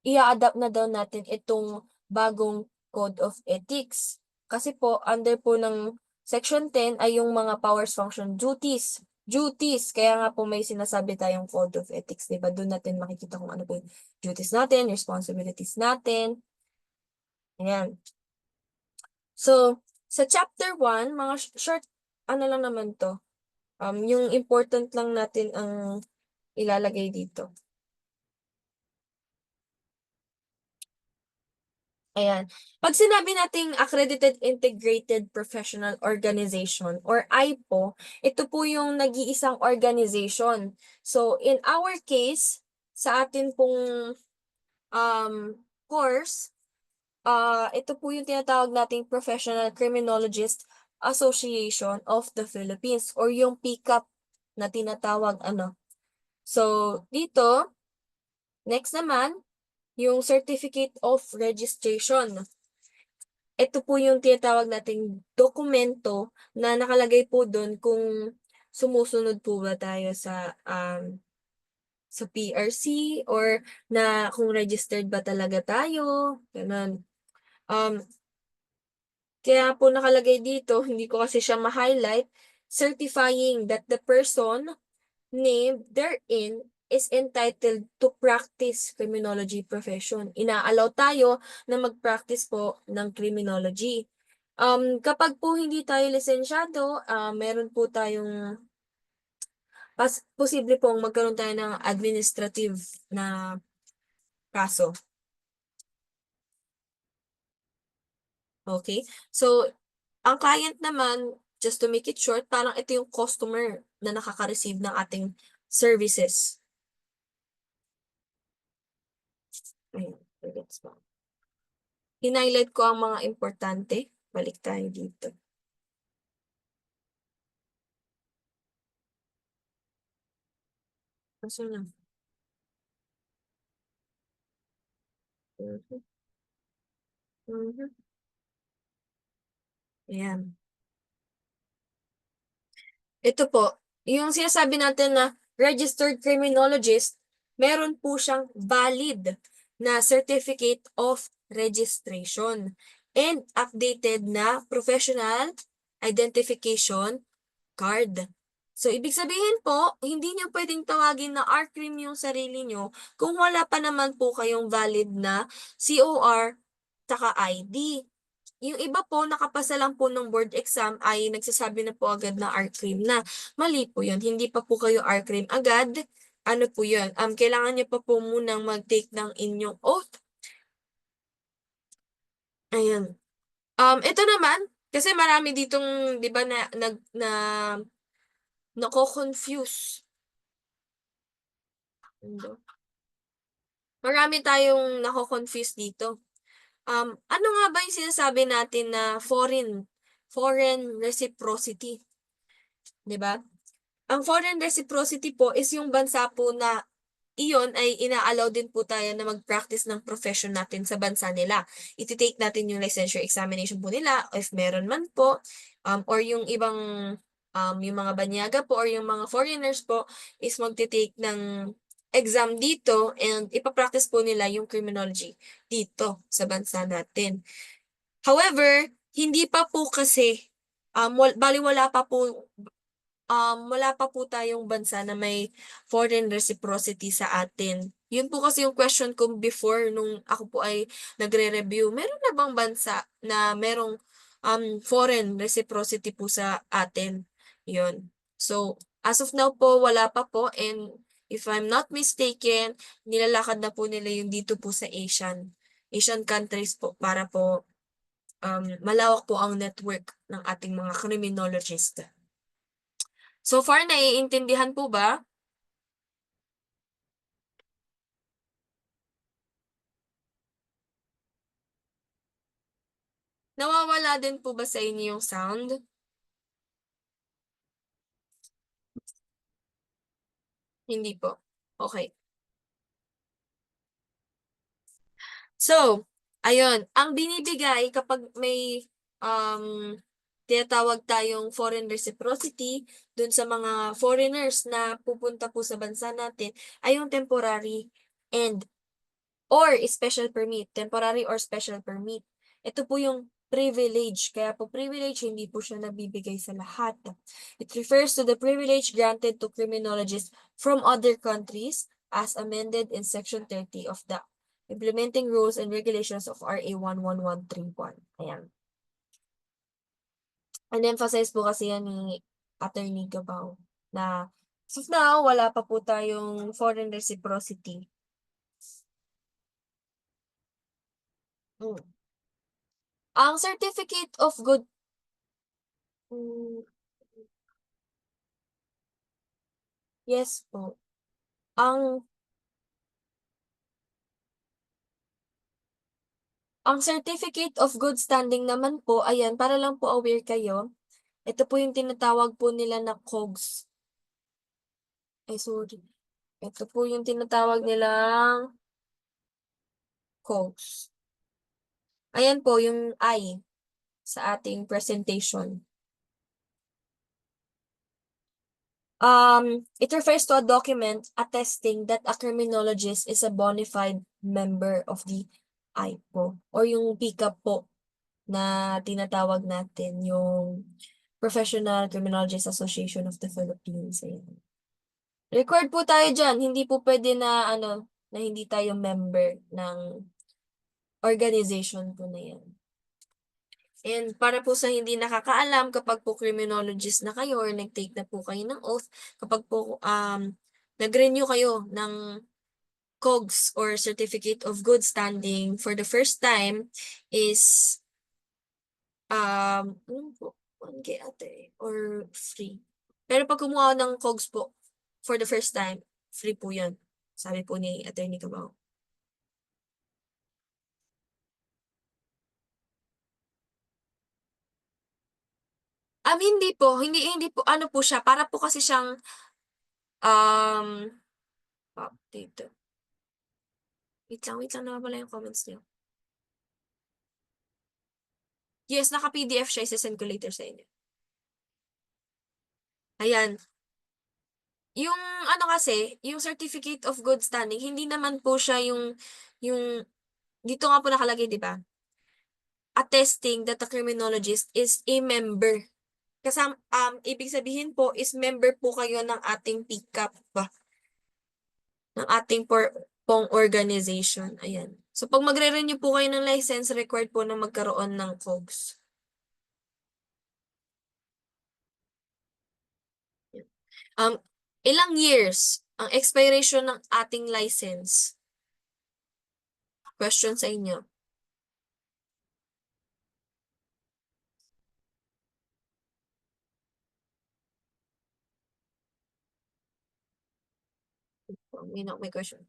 Speaker 1: i-a-adapt na daw natin itong bagong Code of Ethics. Kasi po, under po ng Section 10 ay yung mga powers, function, duties. Duties. Kaya nga po may sinasabi tayong Code of Ethics, di ba? Doon natin makikita kung ano po yung duties natin, responsibilities natin. Ayan. So, sa chapter 1, mga short, ano lang naman to. Yung important lang natin ang ilalagay dito. Ayan. 'Pag sinabi nating Accredited Integrated Professional Organization or AIPO, ito po yung nag-iisang organization. So, in our case, sa atin pong course, ito po yung tinatawag nating Professional Criminologist Association of the Philippines or yung PCAP na tinatawag ano. So, dito, next naman, yung Certificate of Registration. Ito po yung tinatawag nating dokumento na nakalagay po dun kung sumusunod po ba tayo sa PRC or na kung registered ba talaga tayo, gano'n. Um, Kaya po nakalagay dito, hindi ko kasi siya ma-highlight, certifying that the person named therein is entitled to practice criminology profession. Inaalaw tayo na mag-practice po ng criminology. Kapag po hindi tayo lisensyado, meron po tayong posible pong magkaroon tayo ng administrative na kaso. Okay? So, ang client naman, just to make it short, parang ito yung customer na nakaka-receive ng ating services. Ayun, gets mo. Hinighlight ko ang mga importante. Balik tayo dito. Kaso na. Mhm, mhm. Ayan. Ito po, yung sinasabi natin na registered criminologist, meron po siyang valid na certificate of registration and updated na professional identification card. So, ibig sabihin po, hindi niyo pwedeng tawagin na RCRIM yung sarili niyo kung wala pa naman po kayong valid na COR tsaka ID. Yung iba po, nakapasa lang po ng board exam ay nagsasabi na po agad na RCRIM na. Mali po yun. Hindi pa po kayo RCRIM agad. Ano po yun? Kailangan niyo pa po munang mag-take ng inyong oath. Ayun. Ito naman, kasi marami ditong, di ba, nako-confuse. Marami tayong nako-confuse dito. Ano nga ba yung sinasabi natin na foreign reciprocity, 'di ba? Ang foreign reciprocity po is yung bansa po na iyon ay ina-allow din po tayo na mag-practice ng profession natin sa bansa nila. Iti-take natin yung licensure examination po nila if meron man po, or yung ibang yung mga banyaga po or yung mga foreigners po is magte-take ng exam dito and ipa-practice po nila yung criminology dito sa bansa natin. However, hindi pa po kasi wala pa po tayong bansa na may foreign reciprocity sa atin. Yun po kasi yung question ko before nung ako po ay nagre-review. Meron na bang bansa na merong foreign reciprocity po sa atin? Yun. So, as of now po, wala pa po and if I'm not mistaken, nilalakad na po nila yung dito po sa Asian countries po para po malawak po ang network ng ating mga criminologist. So far, naiintindihan po ba? Nawawala din po ba sa inyo yung sound? Hindi po. Okay. So, ayun, ang binibigay kapag may tinatawag tayong foreign reciprocity dun sa mga foreigners na pupunta po sa bansa natin ay yung temporary and or special permit, temporary or special permit. Ito po yung privilege. Kaya po privilege, hindi po siya nabibigay sa lahat. It refers to the privilege granted to criminologists from other countries as amended in Section 30 of the Implementing Rules and Regulations of RA 11131. Ayan. An-emphasize po kasi yan ni Attorney Gabao na as of now, wala pa po tayong foreign reciprocity. Mm. Ang certificate of good hmm, yes po. Ang ang certificate of good standing naman po, ayan, para lang po aware kayo, ito po yung tinatawag po nila na COGS. Ay, sorry. Ito po yung tinatawag nilang COGS. Ayan po yung I sa ating presentation. It refers to a document attesting that a criminologist is a bona fide member of the IPO or yung PICAP po na tinatawag natin, yung Professional Criminologist Association of the Philippines. Ayan. Required po tayo dyan. Hindi po pwede na ano, na hindi tayo member ng organization po na yan. And para po sa hindi nakakaalam, kapag po criminologist na kayo or nag-take na po kayo ng oath, kapag po nag-renew kayo ng COGS or Certificate of Good Standing for the first time is ano po, 1K ate or free. Pero pag kumuha ng COGS po for the first time, free po 'yan. Sabi po ni Attorney Cabao. Hindi po, hindi po ano po siya, para po kasi siyang dito. Wait lang naman pala yung comments niyo. Yes, naka-PDF siya, ise-send ko later sa inyo. Ayan. Yung ano kasi, yung Certificate of Good Standing, hindi naman po siya yung dito nga po nakalagay, 'di ba? Attesting that the criminologist is a member. Ibig sabihin po is member po kayo ng ating PCAP ba? Ng ating pong organization. Ayan. So, pag magre-renew po kayo ng license, required po na magkaroon ng COGS. Um, Ilang years ang expiration ng ating license? Question sa inyo. May question.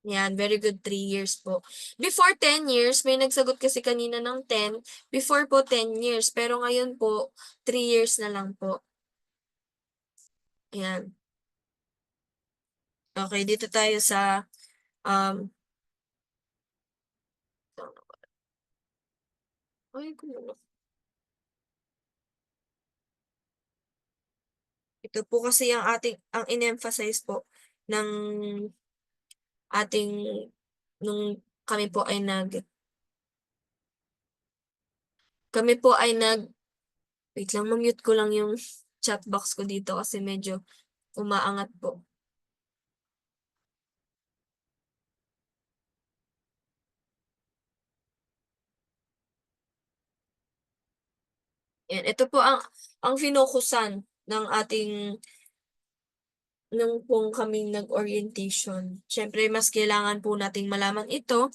Speaker 1: Yan, very good, 3 years po. Before 10 years, may nagsagot kasi kanina ng 10. Before po 10 years, pero ngayon po 3 years na lang po. Ayan. Okay, dito tayo sa um ay, kumulo. Ito po kasi ang in-emphasize po ng ating nung kami po ay wait lang, mute ko lang yung chat box ko dito kasi medyo umaangat po. Yan, ito po ang finokusan ng ating nung pong kaming nag-orientation. Siyempre, mas kailangan po nating malaman ito.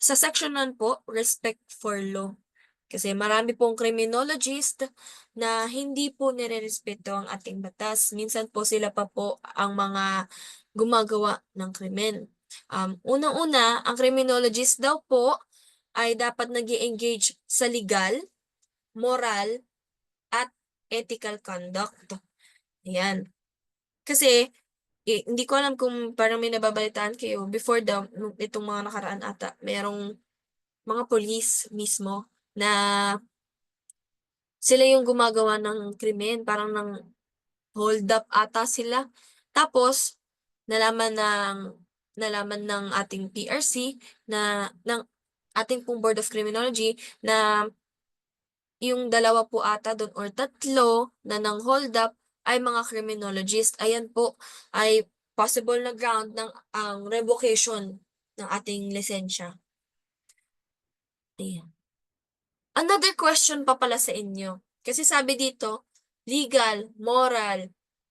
Speaker 1: Sa section 1 po, respect for law. Kasi marami pong criminologist na hindi po nirerespeto ang ating batas. Minsan po sila pa po ang mga gumagawa ng krimen. Unang-una, ang criminologist daw po ay dapat nag-e-engage sa legal, moral, at ethical conduct. Ayan. Kasi, hindi ko alam kung parang may nababalitaan kayo, before daw, itong mga nakaraan ata, merong mga police mismo na sila yung gumagawa ng krimen, parang ng hold up ata sila. Tapos, nalaman ng nalaman ng ating PRC na ng ating pong Board of Criminology na yung dalawa po ata dun or tatlo na nang hold up ay mga criminologist. Ayan po ay possible na ground ng ang revocation ng ating lisensya. Ayan. Another question pa pala sa inyo. Kasi sabi dito, legal, moral,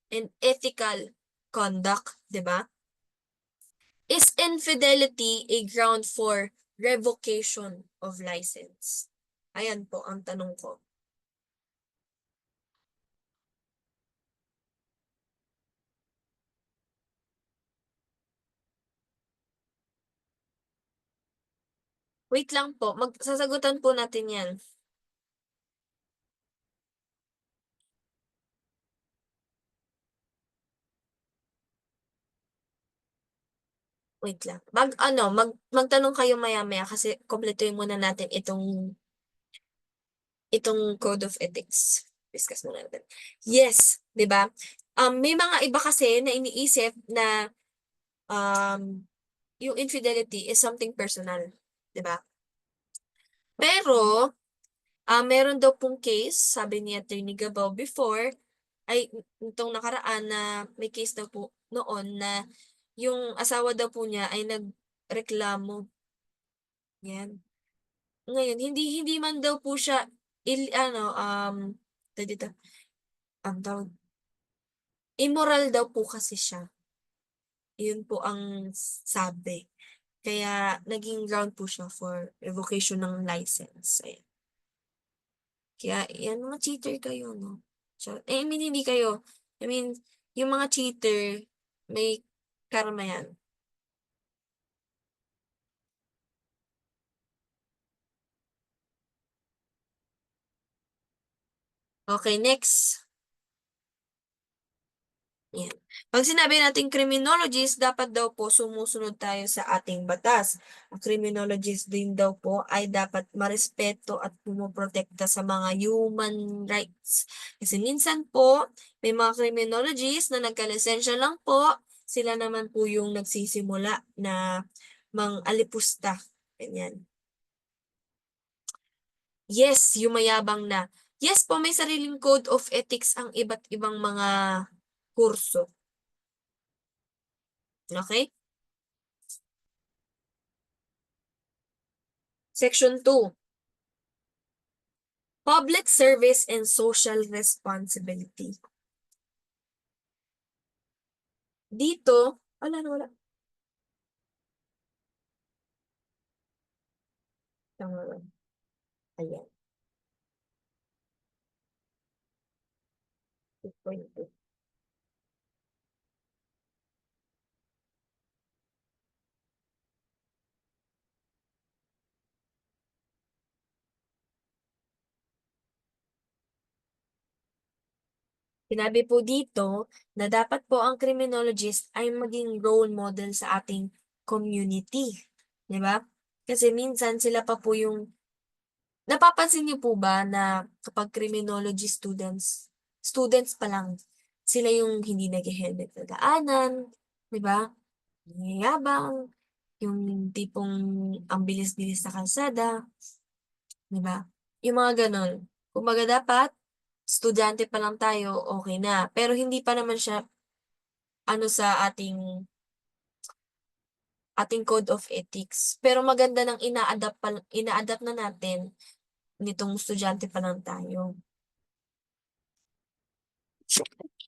Speaker 1: and ethical conduct, 'di ba? Is infidelity a ground for revocation of license? Ayan po ang tanong ko. Wait lang po, sasagutan po natin 'yan. Wait lang. Magtanong kayo maya-maya kasi kumpletuhin muna natin itong Code of Ethics. Discuss muna natin. Yes, 'di ba? May mga iba kasi na iniisip na um, yung infidelity is something personal, 'di ba? Pero meron daw pong case, sabi ni Attorney Gabao before, ay nitong nakaraan na may case daw po noon na yung asawa daw po niya ay nagreklamo. Yan. Ngayon, hindi hindi man daw po siya tawag dito, tawag, immoral daw po kasi siya. Yun po ang sabi. Kaya naging ground po siya for revocation ng license. Ayan. Kaya yan, mga cheater kayo, no? I mean, hindi kayo. I mean, yung mga cheater, may karma yan. Okay, next. Yan. Pag sinabi nating criminologist, dapat daw po sumusunod tayo sa ating batas. Ang criminologist din daw po ay dapat marespeto at pumoprotekta sa mga human rights. Kasi minsan po, may mga criminologist na nagkalisensya lang po, sila naman po yung nagsisimula na mang-alipusta. Ganyan. Yes, yung mayabang na. Yes po, may sariling code of ethics ang iba't ibang mga kurso. Okay? Section 2, Public Service and Social Responsibility. Dito, wala na wala. Tama. Ayan. 2.2. Sinabi po dito na dapat po ang criminologist ay maging role model sa ating community. 'Di ba? Kasi minsan sila pa po yung napapansin niyo po ba na kapag criminology students pa lang, sila yung hindi nag-helmet sa daanan, 'di ba? Yabang, yung tipong ang bilis-bilis sa kalsada, 'di ba? Yung mga gano'n. Kumbaga dapat estudyante pa lang tayo, okay na. Pero hindi pa naman siya ano sa ating code of ethics. Pero maganda ng ina-adapt na natin nitong estudyante pa lang tayo.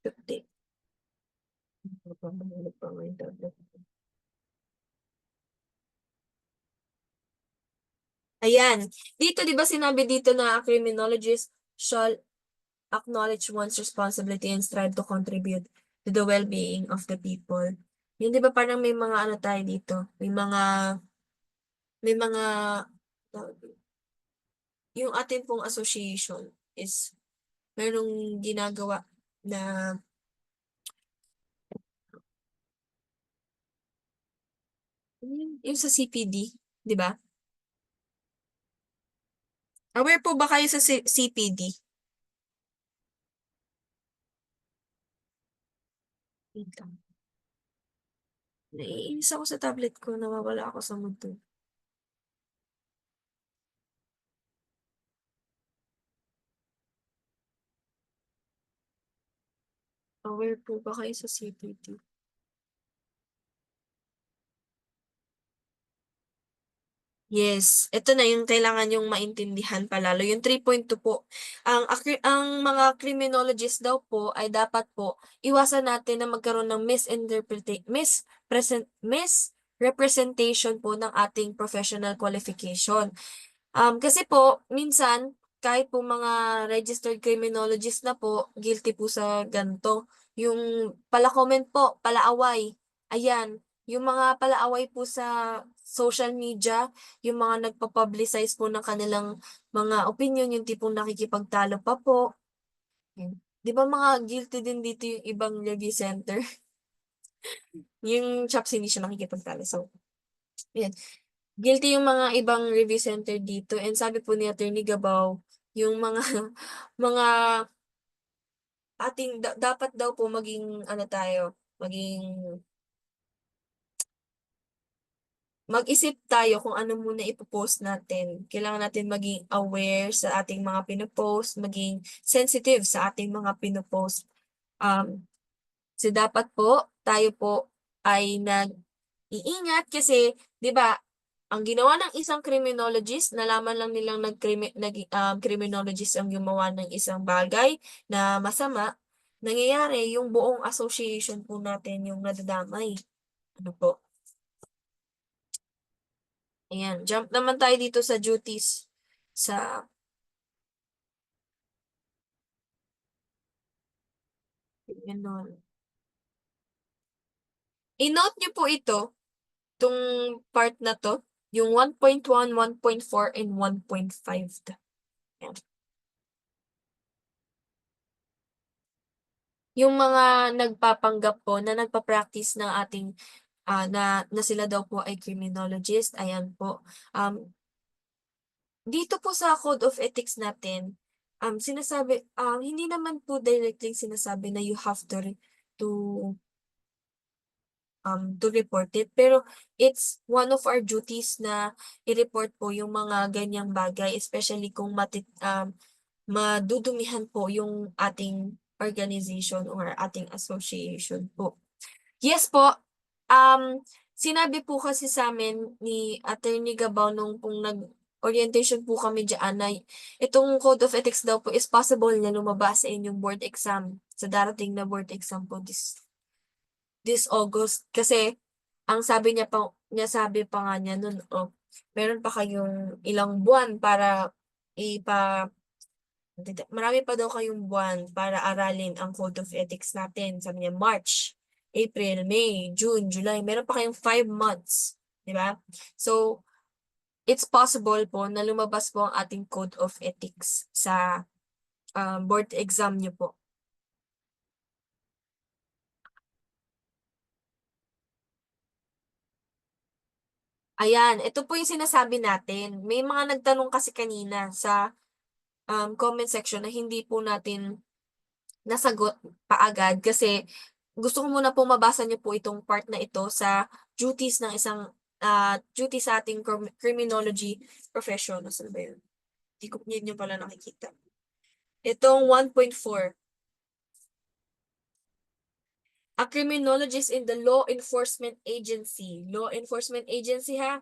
Speaker 1: Hindi. Ayan. Dito 'di ba sinabi dito na a criminologist shall acknowledge one's responsibility and strive to contribute to the well-being of the people. Yun 'di ba parang may mga ano tayo dito, may mga tawag dito, yung atin pong association is merong ginagawa na yung sa CPD, 'di ba? Aware po ba kayo sa CPD? Wait lang. Naiinis ako sa tablet ko, nawawala ako sa mood to. Aware po ba kayo sa CPD? Yes, ito na yung kailangan yung maintindihan palalo, yung 3.2 po. Ang mga criminologist daw po ay dapat po iwasan natin na magkaroon ng misrepresentation po ng ating professional qualification. Kasi po minsan kahit po mga registered criminologist na po, guilty po sa gan'to, yung pala-comment po, palaaway, ayan. Yung mga palaaway po sa social media, yung mga nagpa-publicize po ng kanilang mga opinyon, yung tipong nakikipagtalo pa po, yan. 'Di ba mga guilty din dito yung ibang review center? Yung Chops hindi siya nakikipagtalo, so ayan. Guilty yung mga ibang review center dito and sabi po ni Attorney Gabaw, yung mga mga dapat daw po maging ano tayo, maging mag-isip tayo kung ano muna ipo-post natin. Kailangan natin maging aware sa ating mga pino-post, maging sensitive sa ating mga pino-post. Kasi dapat po tayo po ay nag-iingat kasi 'di ba ang ginawa ng isang criminologist, nalaman lang nilang criminologist ang gumawa ng isang bagay na masama, nangyayari yung buong association po natin yung nadadamay. Ano po? Ayan, jump naman tayo dito sa duties sa gano'n. I-note niyo po ito, 'tong part na 'to, yung 1.1, 1.4, and 1.5. Ayan. Yung mga nagpapanggap po na nagpa-practice ng ating, na sila daw po ay criminologist, ayan po. Dito po sa Code of Ethics natin, hindi naman po directly sinasabi na you have to to report it. Pero it's one of our duties na i-report po yung mga ganyang bagay, especially kung madudumihan po yung ating organization or ating association po. Yes po, sinabi po kasi sa'min ni Attorney Gabao nung nag-orientation po kami diyaan na itong Code of Ethics daw po is possible na lumabas sa inyong board exam, sa darating na board exam po this August. Kasi ang sabi pa nga niya nun, meron pa kayong ilang buwan para ipa marami pa daw kayong buwan para aralin ang Code of Ethics natin. Sabi niya March, April, May, June, July. Meron pa kayong 5 months, 'di ba? So, it's possible po na lumabas po ang ating Code of Ethics sa board exam niyo po. Ayan, ito po yung sinasabi natin. May mga nagtanong kasi kanina sa comment section na hindi po natin nasagot paagad kasi gusto ko muna po mabasa niyo po itong part na ito sa duty sa ating criminology profession. Nasaan ba yun? Hindi ko yun yung pala nakikita. Itong 1.4. A criminologist in the law enforcement agency. Law enforcement agency ha?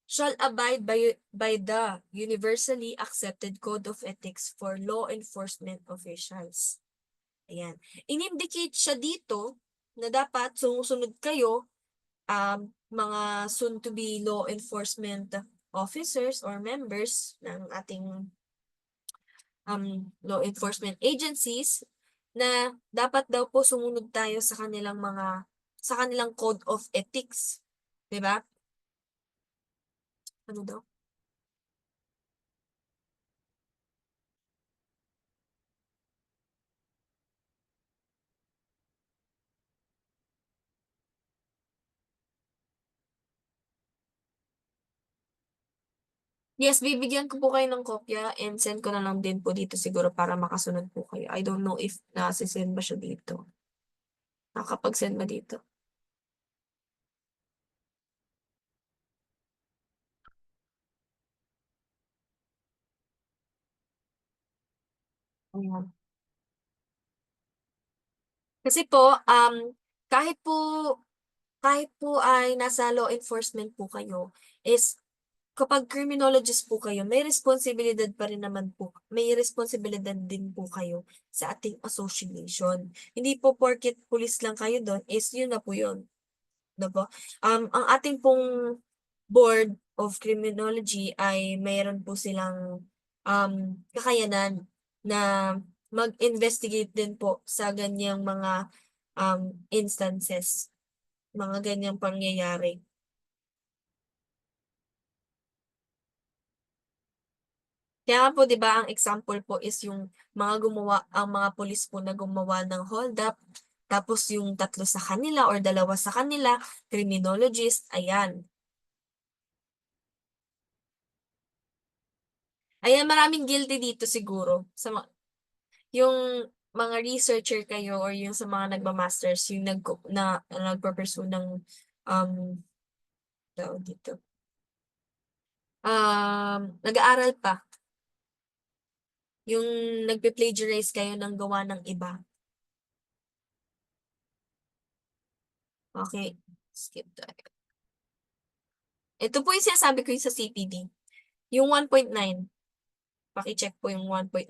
Speaker 1: Shall abide by the universally accepted code of ethics for law enforcement officials. Ayan. In-indicate siya dito na dapat sumusunod kayo, mga soon-to-be law enforcement officers or members ng ating law enforcement agencies na dapat daw po sumunod tayo sa kanilang mga sa kanilang code of ethics, 'di ba? Ano daw? Yes, bibigyan ko po kayo ng kopya and send ko na lang din po dito siguro para makasunod po kayo. I don't know if nase-send ba siya dito. Nakakapag-send ba dito? Ayan. Kasi po, kahit po kahit po ay nasa law enforcement po kayo, is kapag criminologist po kayo, may responsibilidad din po kayo sa ating association. Hindi po porket pulis lang kayo dun is yun na po yun, 'di ba? Ang ating pong Board of Criminology ay mayroon po silang, kakayanan na mag-investigate din po sa ganiyang mga, instances, mga ganiyang pangyayari. Kaya nga po 'di ba ang example po is yung ang mga pulis po na gumawa ng hold up, tapos yung 3 sa kanila or 2 sa kanila criminologist, ayan. Ayan, maraming guilty dito siguro yung mga researcher kayo or yung sa mga nagma-masters yung nagpu-pursue ng, tawag dito, nag-aaral pa, yung nagpe-plagiarize kayo ng gawa ng iba. Okay, skip tayo. Ito po yung sinasabi ko yung sa CPD, yung 1.9, paki-check po yung 1.9.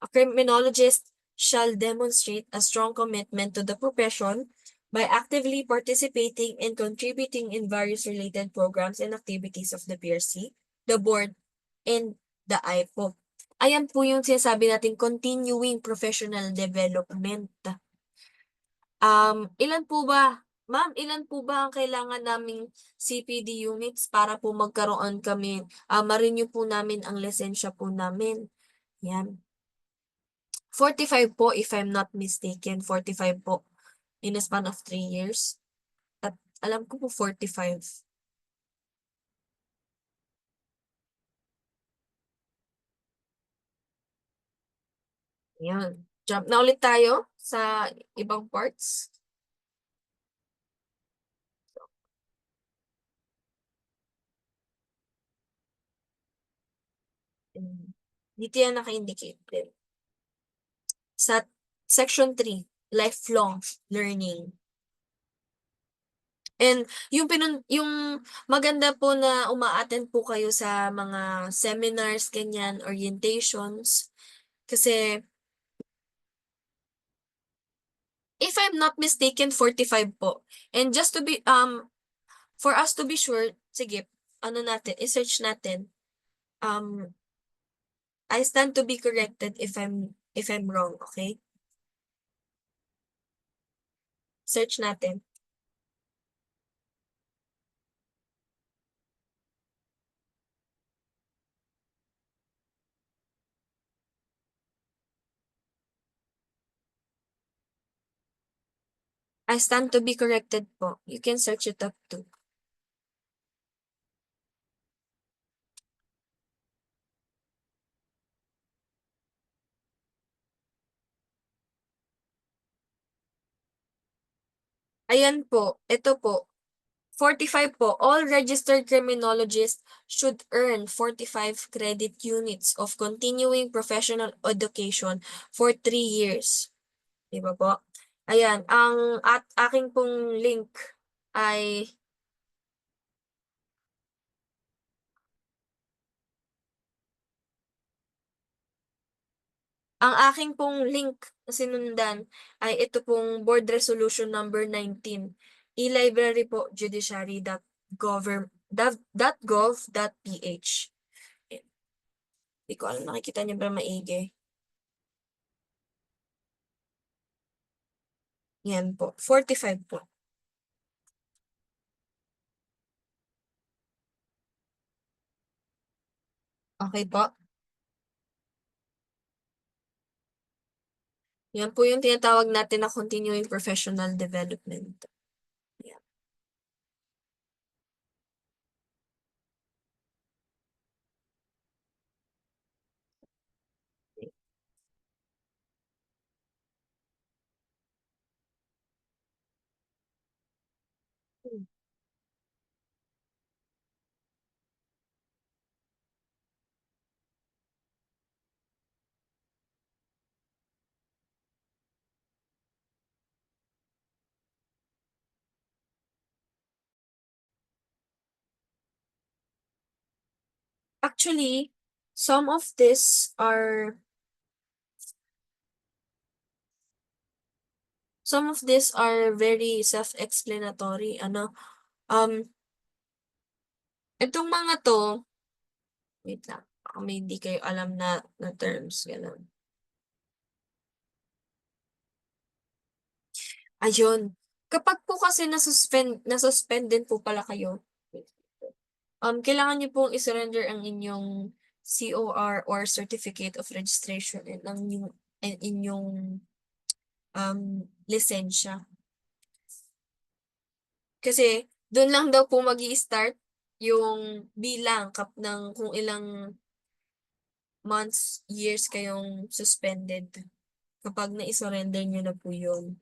Speaker 1: A criminologist shall demonstrate a strong commitment to the profession by actively participating and contributing in various related programs and activities of the PRC, the board, and the IPO. Ayan po yung sinasabi natin continuing professional development. Ilan po ba, ma'am, ilan po ba ang kailangan naming CPD units para po magkaroon kami, ma-renew po namin ang lisensya po namin? Yan. 45 po if I'm not mistaken, 45 po in a span of 3 years. At alam ko po 45. Yan. Jump na ulit tayo sa ibang parts. Dito yan naka-indicate din. Sa section 3, lifelong learning. And yung maganda po na uma-attend po kayo sa mga seminars, ganyan, orientations. Kasi if I'm not mistaken, 45 po. And just to be, for us to be sure, sige, ano natin, i-search natin. Um, I stand to be corrected if I'm wrong, okay? Search natin. I stand to be corrected po. You can search it up too. Ayan po, ito po. 45 po, all registered criminologists should earn 45 credit units of continuing professional education for 3 years. Di ba po? Ayan, at aking pong link ay, ang aking pong link na sinundan ay ito pong Board Resolution number 19, e-library po, judiciary.gov.ph. Hindi ko alam, nakikita niyo ba maigi? Yan po, 45 po. Okay po. Yan po yung tinatawag natin na continuing professional development. Yan. Actually, some of this are some of these are very self-explanatory. Itong mga 'to, wait lang, baka may hindi kayo alam na terms, gano'n. Ayun, kapag po kasi na-suspend din po pala kayo, kailangan niyo pong i-surrender ang inyong COR or Certificate of Registration and ang inyong, lisensya. Kasi dun lang daw po mag-i-start yung bilang ng kung ilang months, years kayong suspended kapag nai-surrender niyo na po yun.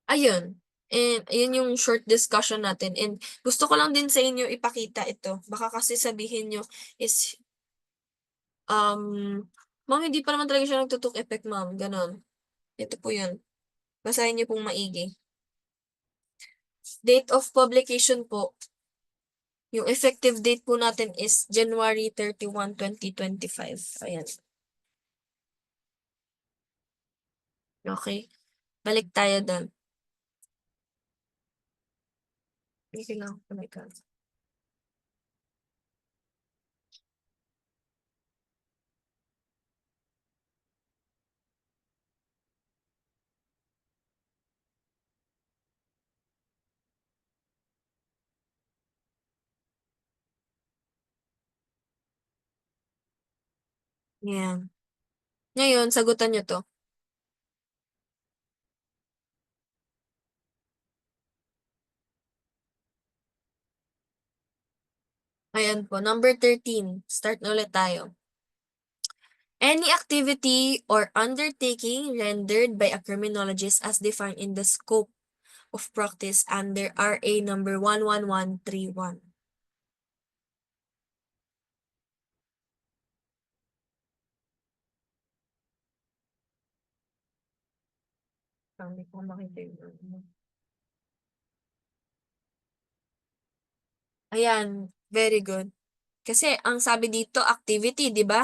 Speaker 1: Ayun, and ayun yung short discussion natin and gusto ko lang din sa inyo ipakita ito. Baka kasi sabihin niyo is, "Ma'am hindi pa naman talaga siya nagto-took effect ma'am," gano'n. Ito po yun, basahin niyo pong maigi. Date of publication po, yung effective date po natin is January 31, 2025. Ayan, okey. Balik tayo dun. Sige lang, oh my God. Yan. Ngayon sagutan niyo 'to. Ayan po, number 13, start na ulit tayo. Any activity or undertaking rendered by a criminologist as defined in the scope of practice under RA number 11131. Hindi ko makita yung ano. Ayan, very good. Kasi ang sabi dito activity, 'di ba?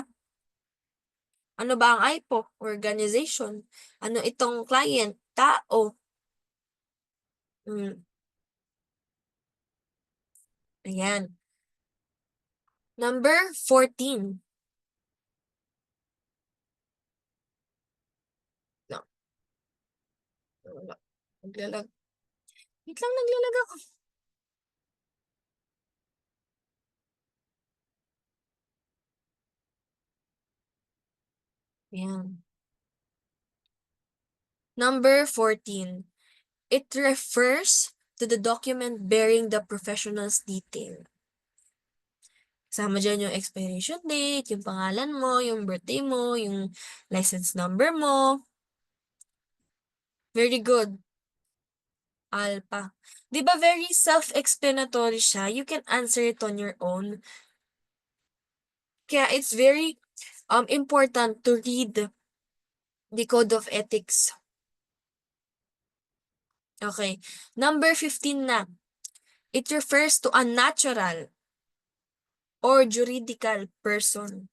Speaker 1: Ano ba ang IPO? Organization. Ano itong client? Tao. Hmm, ayan. Number 14. No, wala. Naglalag. Wait lang, naglalag ako. Ayan. Number 14. It refers to the document bearing the professional's detail. Kasama diyan yung expiration date, yung pangalan mo, yung birthday mo, yung license number mo. Very good, Alpha. 'Di ba very self-explanatory siya? You can answer it on your own. Kaya it's very important to read the Code of Ethics. Okay. Number 15 na. It refers to a natural or juridical person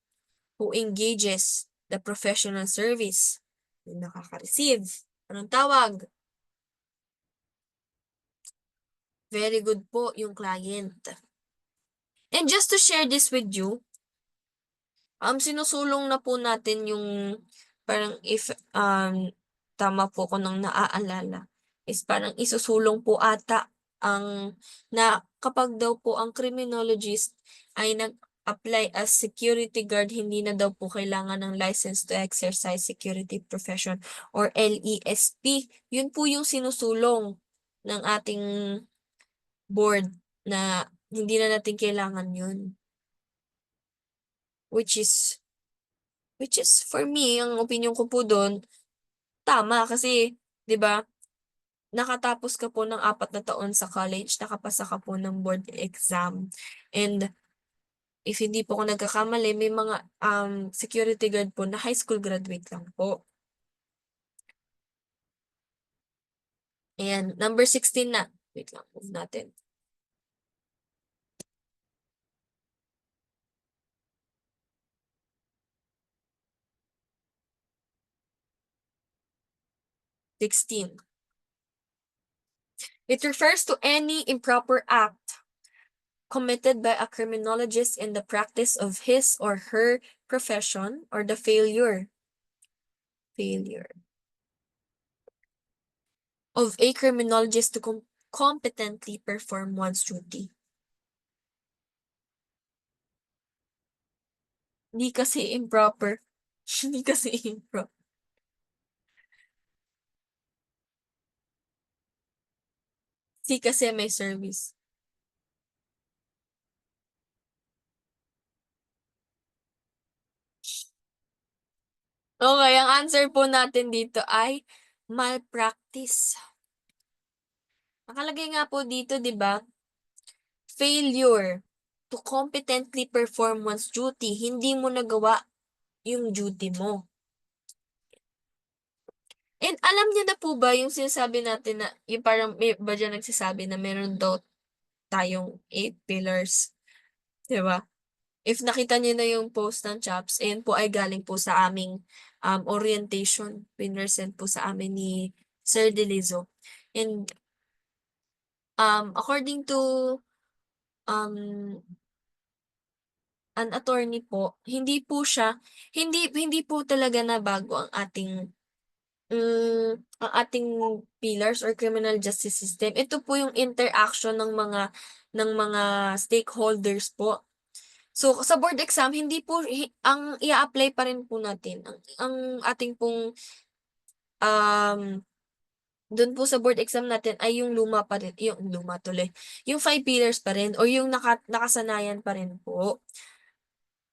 Speaker 1: who engages the professional service. Yung nakaka-receive. Anong tawag? Very good po yung client. And just to share this with you, sinusulong na po natin yung parang if tama po ako ng naaalala, is parang isusulong po ata ang na kapag daw po ang criminologist ay nag-apply as security guard, hindi na daw po kailangan ng license to exercise security profession or LESP. Yun po yung sinusulong ng ating board na hindi na natin kailangan yun. Which is which is for me, ang opinyon ko po dun, tama kasi 'di ba, nakatapos ka po ng 4 na taon sa college, nakapasa ka po ng board exam, and if hindi po ako nagkakamali may mga, security guard po na high school graduate lang po. Ayan, number 16 na. Wait lang, move natin. 16. It refers to any improper act committed by a criminologist in the practice of his or her profession or the failure of a criminologist to competently perform one's duty. Hindi kasi improper. Hindi kasi improper. C kasi may service. Okay, ang answer po natin dito ay malpractice. Nakalagay nga po dito, 'di ba? Failure to competently perform one's duty. Hindi mo nagawa yung duty mo. And alam niyo na po ba yung sinasabi natin na yung parang may iba diyan nagsasabi na meron daw tayong 8 pillars, 'di ba? If nakita niyo na yung post ng CHOPS, ayan po ay galing po sa aming, orientation. Pinersend po sa amin ni Sir Delizo. And, according to, um, an attorney po, hindi po talaga nabago ang ating pillars or criminal justice system. Ito po yung interaction ng mga stakeholders po. So, sa board exam hindi po ang ia-apply pa rin po natin ang ating pong, um, dun po sa board exam natin ay yung luma pa rin, yung luma tuloy, yung 5 pillars pa rin or yung nakasanayan pa rin po.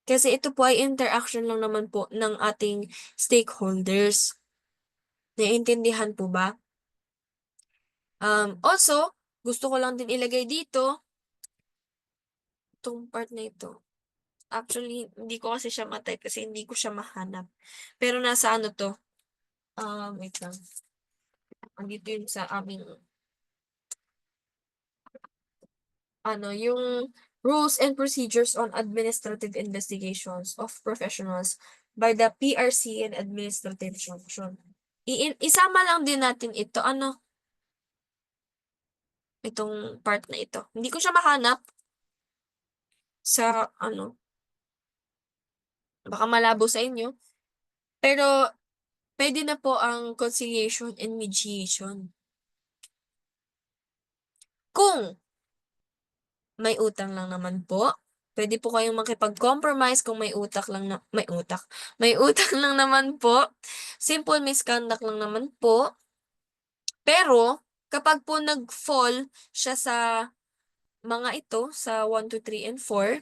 Speaker 1: Kasi ito po ay interaction lang naman po ng ating stakeholders. Naiintindihan po ba? Also, gusto ko lang din ilagay dito, 'tong part na ito. Actually, hindi ko kasi siya ma-type kasi hindi ko siya mahanap. Pero nasa ano 'to, wait lang. Andito yun sa aming ano, yung Rules and Procedures on Administrative Investigations of Professionals by the PRC and Administrative Function. Isama lang din natin ito, ano, itong part na ito. Hindi ko siya mahanap sa ano, baka malabo sa inyo, pero puwede na po ang conciliation and mediation. Kung may utang lang naman po, puwede po kayong makipag-compromise kung may utang lang naman po, simple misconduct lang naman po. Pero kapag po nag-fall siya sa mga ito, sa 1, 2, 3, and 4,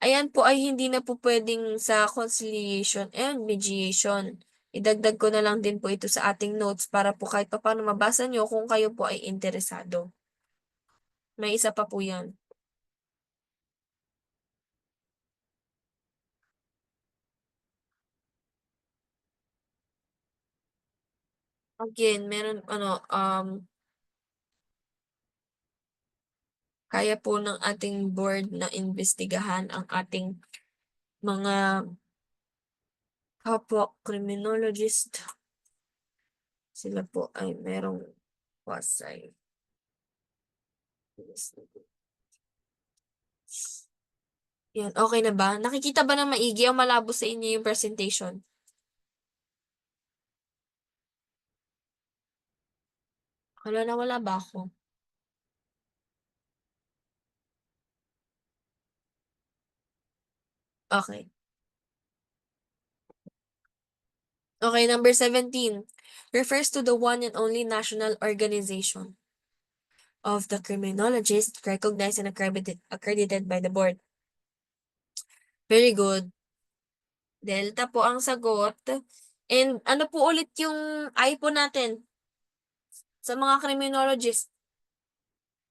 Speaker 1: ayan po ay hindi na po puwedeng sa conciliation and mediation. Idagdag ko na lang din po ito sa ating notes para po kahit papaano mabasa niyo kung kayo po ay interesado. May isa pa po 'yan. Again, meron ano, kaya po ng ating board na imbestigahan ang ating mga kapwa criminologist. Sila po ay merong wasay. Yan, okay na ba? Nakikita ba ng maigi o malabo sa inyo yung presentation? Hala, nawala ba ako? Okay. Okay, number 17 refers to the one and only national organization of the criminologist recognized and accredited by the board. Very good. Delta po ang sagot. And ano po ulit yung I po natin sa mga criminologist?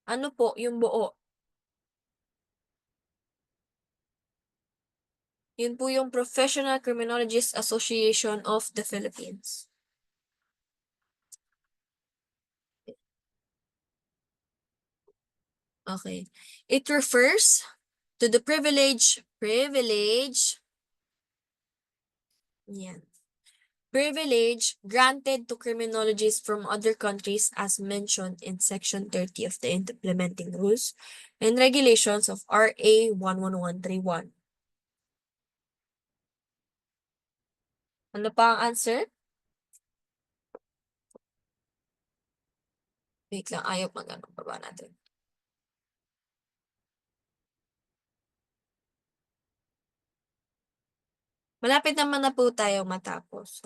Speaker 1: Ano po yung buo? Yun po yung Professional Criminologists Association of the Philippines. Okay. It refers to the yan, privilege granted to criminologists from other countries as mentioned in Section 30 of the Implementing Rules and Regulations of RA 11131. Ano pa ang answer? Wait lang, ayaw mag-ano pa ba natin? Malapit naman na po tayo matapos.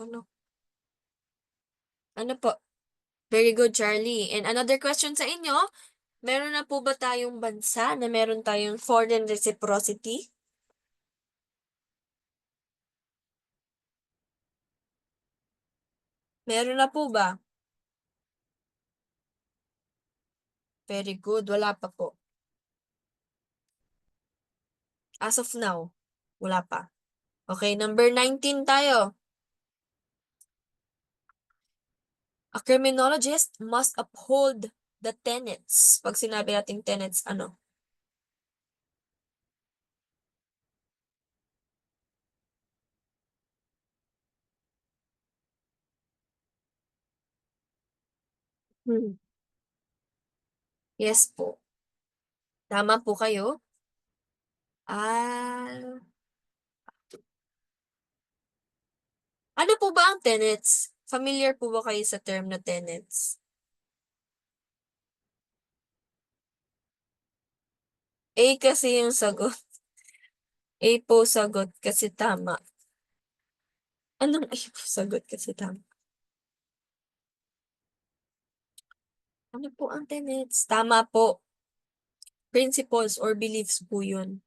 Speaker 1: Ano po? Very good, Charlie. And another question sa inyo, meron na po ba tayong bansa na meron tayong foreign reciprocity? Meron na po ba? Very good, wala pa po. As of now, wala pa. Okay, number 19 tayo. A criminologist must uphold the tenets. Pag sinabi nating tenets, ano? Hmm. Yes po. Tama po kayo. Ah, ano po ba ang tenets? Familiar po ba kayo sa term na tenets? A kasi yung sagot. A po sagot kasi tama. Anong A po sagot kasi tama? Ano po ang tenets? Tama po. Principles or beliefs po yun.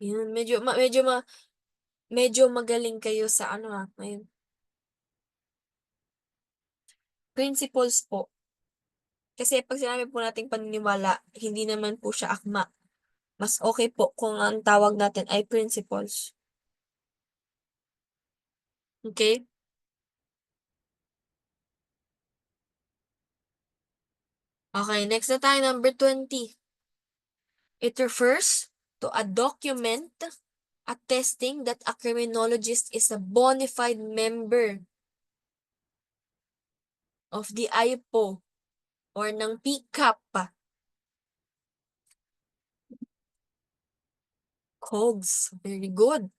Speaker 1: Yun, medyo magaling kayo sa ano ngayon. Principles po. Kasi pag sinabi po nating paniniwala, hindi naman po siya akma. Mas okay po kung ang tawag natin ay principles. Okay? Okay, next na tayo, number 20. It refers to a document attesting that a criminologist is a bona fide member of the AIPO or ng PCAP. COGS. Very good.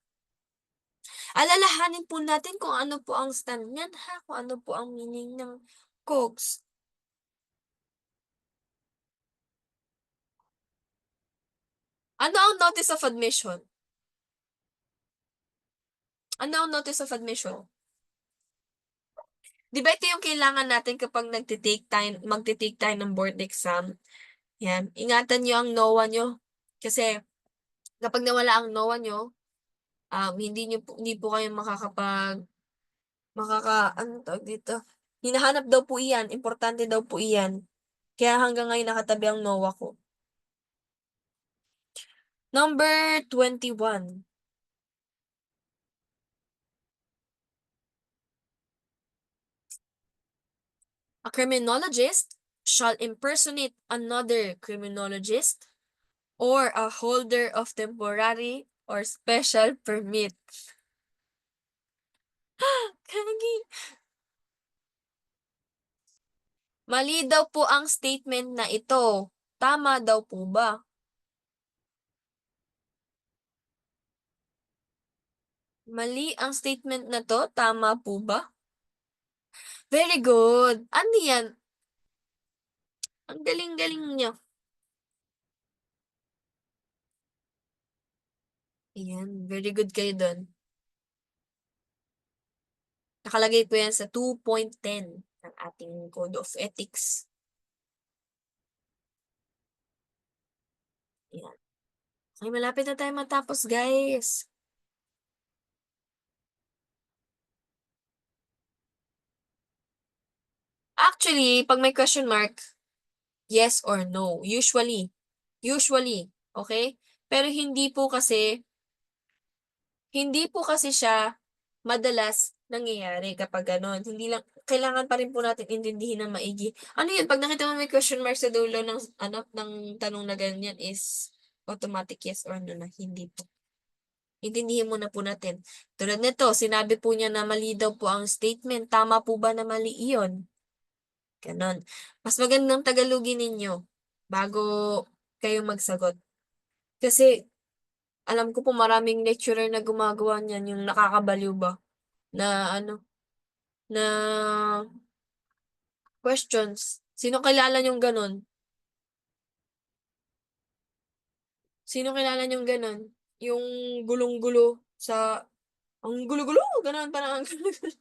Speaker 1: Alalahanin po natin kung ano po ang stand niyan ha, kung ano po ang meaning ng COGS. Ano ang notice of admission? Ano ang notice of admission? Di ba ito yung kailangan natin kapag magte-take tayo ng board exam? Yan. Ingatan nyo ang NOA nyo. Kasi kapag nawala ang NOA nyo, hindi po kayo ano tawag dito? Hinahanap daw po iyan. Importante daw po iyan. Kaya hanggang ngayon nakatabi ang NOA ko. Number 21. A criminologist shall impersonate another criminologist or a holder of temporary or special permit. Kagi. Mali daw po ang statement na ito. Tama daw po ba? Mali ang statement na to, tama po ba? Very good. Ano yan? Ang galing-galing niyo. Ayan, very good kayo dun. Nakalagay po yan sa 2.10 ng ating Code of Ethics. Ayan. Okay, malapit na tayo matapos, guys. Actually, pag may question mark, yes or no. Usually. Usually. Okay? Pero hindi po kasi siya madalas nangyayari kapag gano'n. Hindi lang, kailangan pa rin po natin intindihin ng maigi. Ano yun, pag nakita mo may question mark sa dulo ng, ano, ng tanong na ganyan is automatic yes or no na, hindi po. Intindihin muna po natin. Tulad nito, sinabi po niya na mali daw po ang statement. Tama po ba na mali iyon? Ganon. Mas magandang Tagalogin ninyo bago kayo magsagot. Kasi alam ko po maraming lecturer na gumagawa niyan, yung nakakabaliw ba na ano, na questions. Sino kilala niyong ganon? Sino kilala niyong ganon? Yung gulong-gulo sa, ang gulo-gulo, ganon, parang ang gulo-gulo.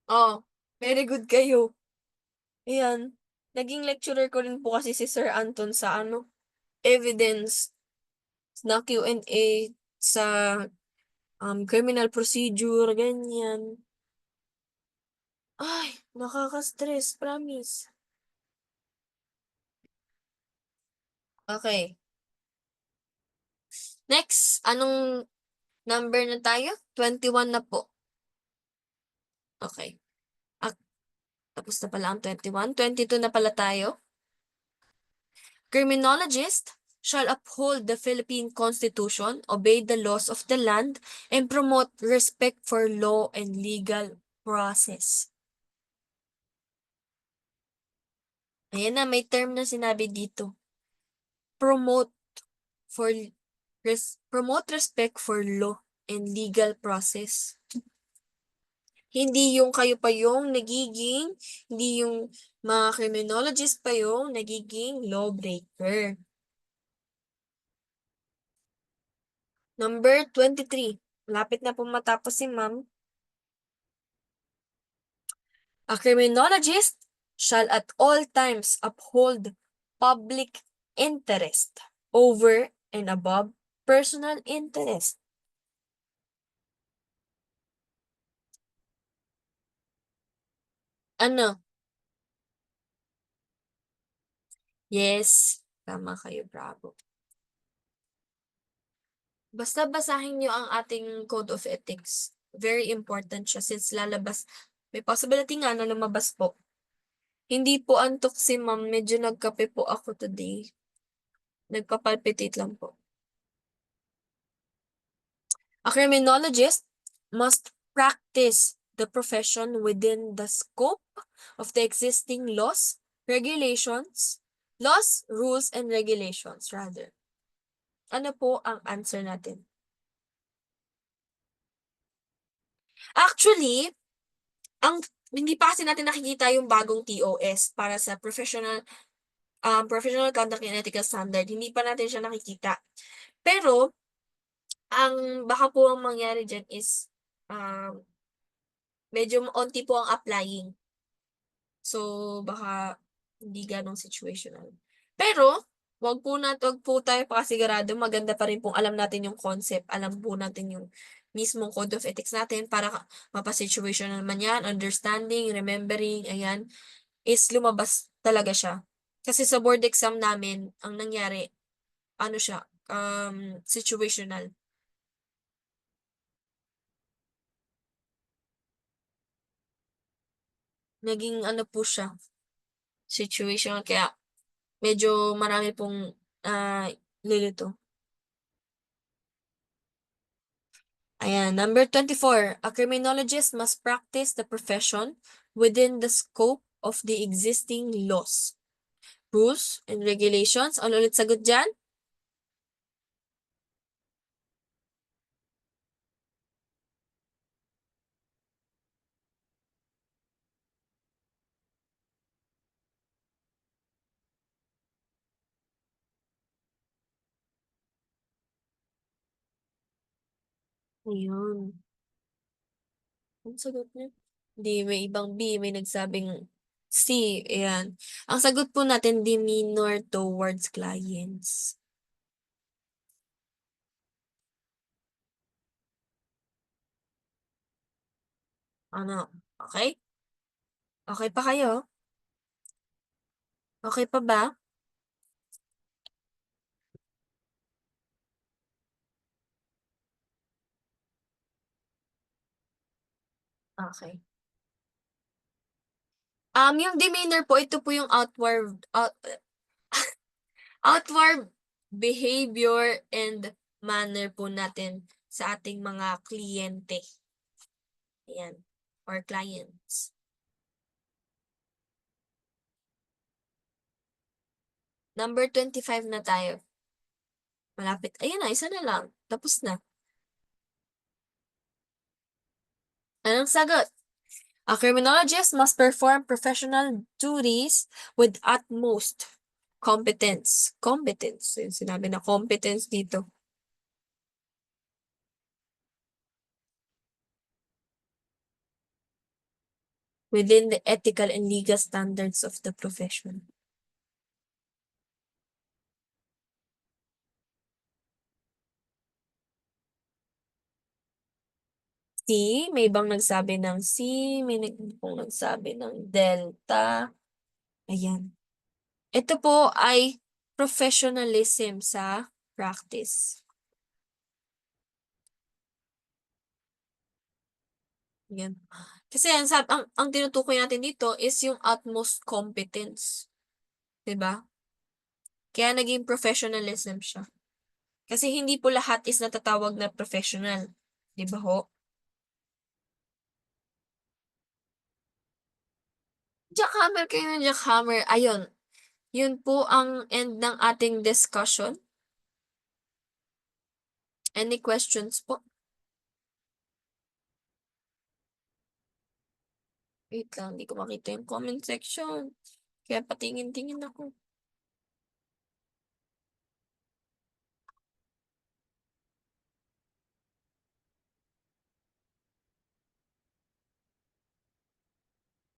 Speaker 1: Oh, very good kayo. Ayan. Naging lecturer ko rin po kasi si Sir Anton sa ano, evidence na Q&A sa criminal procedure, ganyan. Ay, nakaka-stress, promise. Okay. Next, anong number na tayo? 21 na po. Okay. Ah, tapos na pala ang 21. 22 na pala tayo. Criminologist shall uphold the Philippine Constitution, obey the laws of the land, and promote respect for law and legal process. Ayan na, may term na sinabi dito. Promote for promote respect for law and legal process. Hindi yung kayo pa yung nagiging, hindi yung mga criminologist pa yung nagiging lawbreaker. Number 23. Malapit na po matapos si ma'am. A criminologist shall at all times uphold public interest over and above personal interest. Ano? Yes. Tama kayo, bravo. Basta basahin niyo ang ating Code of Ethics. Very important siya since lalabas. May possibility nga na lumabas po. Hindi po antok si ma'am. Medyo nagkape po ako today. Nagpapalpitate lang po. A criminologist must practice the profession within the scope of the existing rules, and regulations, rather. Ano po ang answer natin? Actually, hindi pa kasi natin nakikita yung bagong TOS para sa professional conduct and ethical standard. Hindi pa natin siya nakikita. Pero, baka po ang mangyari dyan is, um, medyo onti po ang applying. So, baka hindi ganong situational. Pero, wag po tayo pakasigurado. Maganda pa rin pong alam natin yung concept. Alam po natin yung mismong code of ethics natin para mapa-situational man yan, understanding, remembering, ayan, is lumabas talaga siya. Kasi sa board exam namin, ang nangyari, ano siya, situational. Naging ano po siya, situational. Kaya, medyo marami pong lilito. Ayan, number 24. A criminologist must practice the profession within the scope of the existing laws, rules, and regulations. Ano ulit sagot dyan? Ayun. Ang sagot niya? Hindi, may ibang B, may nagsabing C, ayan. Ang sagot po natin, demeanor towards clients. Ano? Okay? Okay pa kayo? Okay pa ba? Okay. Yung demeanor po, ito po yung outward behavior and manner po natin sa ating mga kliyente. Ayan. Or clients. Number 25 na tayo. Malapit. Ayan na, isa na lang. Tapos na. Anong sagot? A criminologist must perform professional duties with utmost competence. Competence. Yung sinabi na competence dito. Within the ethical and legal standards of the profession. C, may ibang nagsabi ng C, may ibang nagsabi ng Delta. Ayan. Ito po ay professionalism sa practice. Ayan. Kasi ang tinutukoy natin dito is yung utmost competence. 'Di ba? Kaya naging professionalism siya. Kasi hindi po lahat is natatawag na professional. 'Di ba ho? Jackhammer kayo ng jackhammer. Ayun. Yun po ang end ng ating discussion. Any questions po? Wait lang, hindi ko makita yung comment section. Kaya patingin-tingin ako.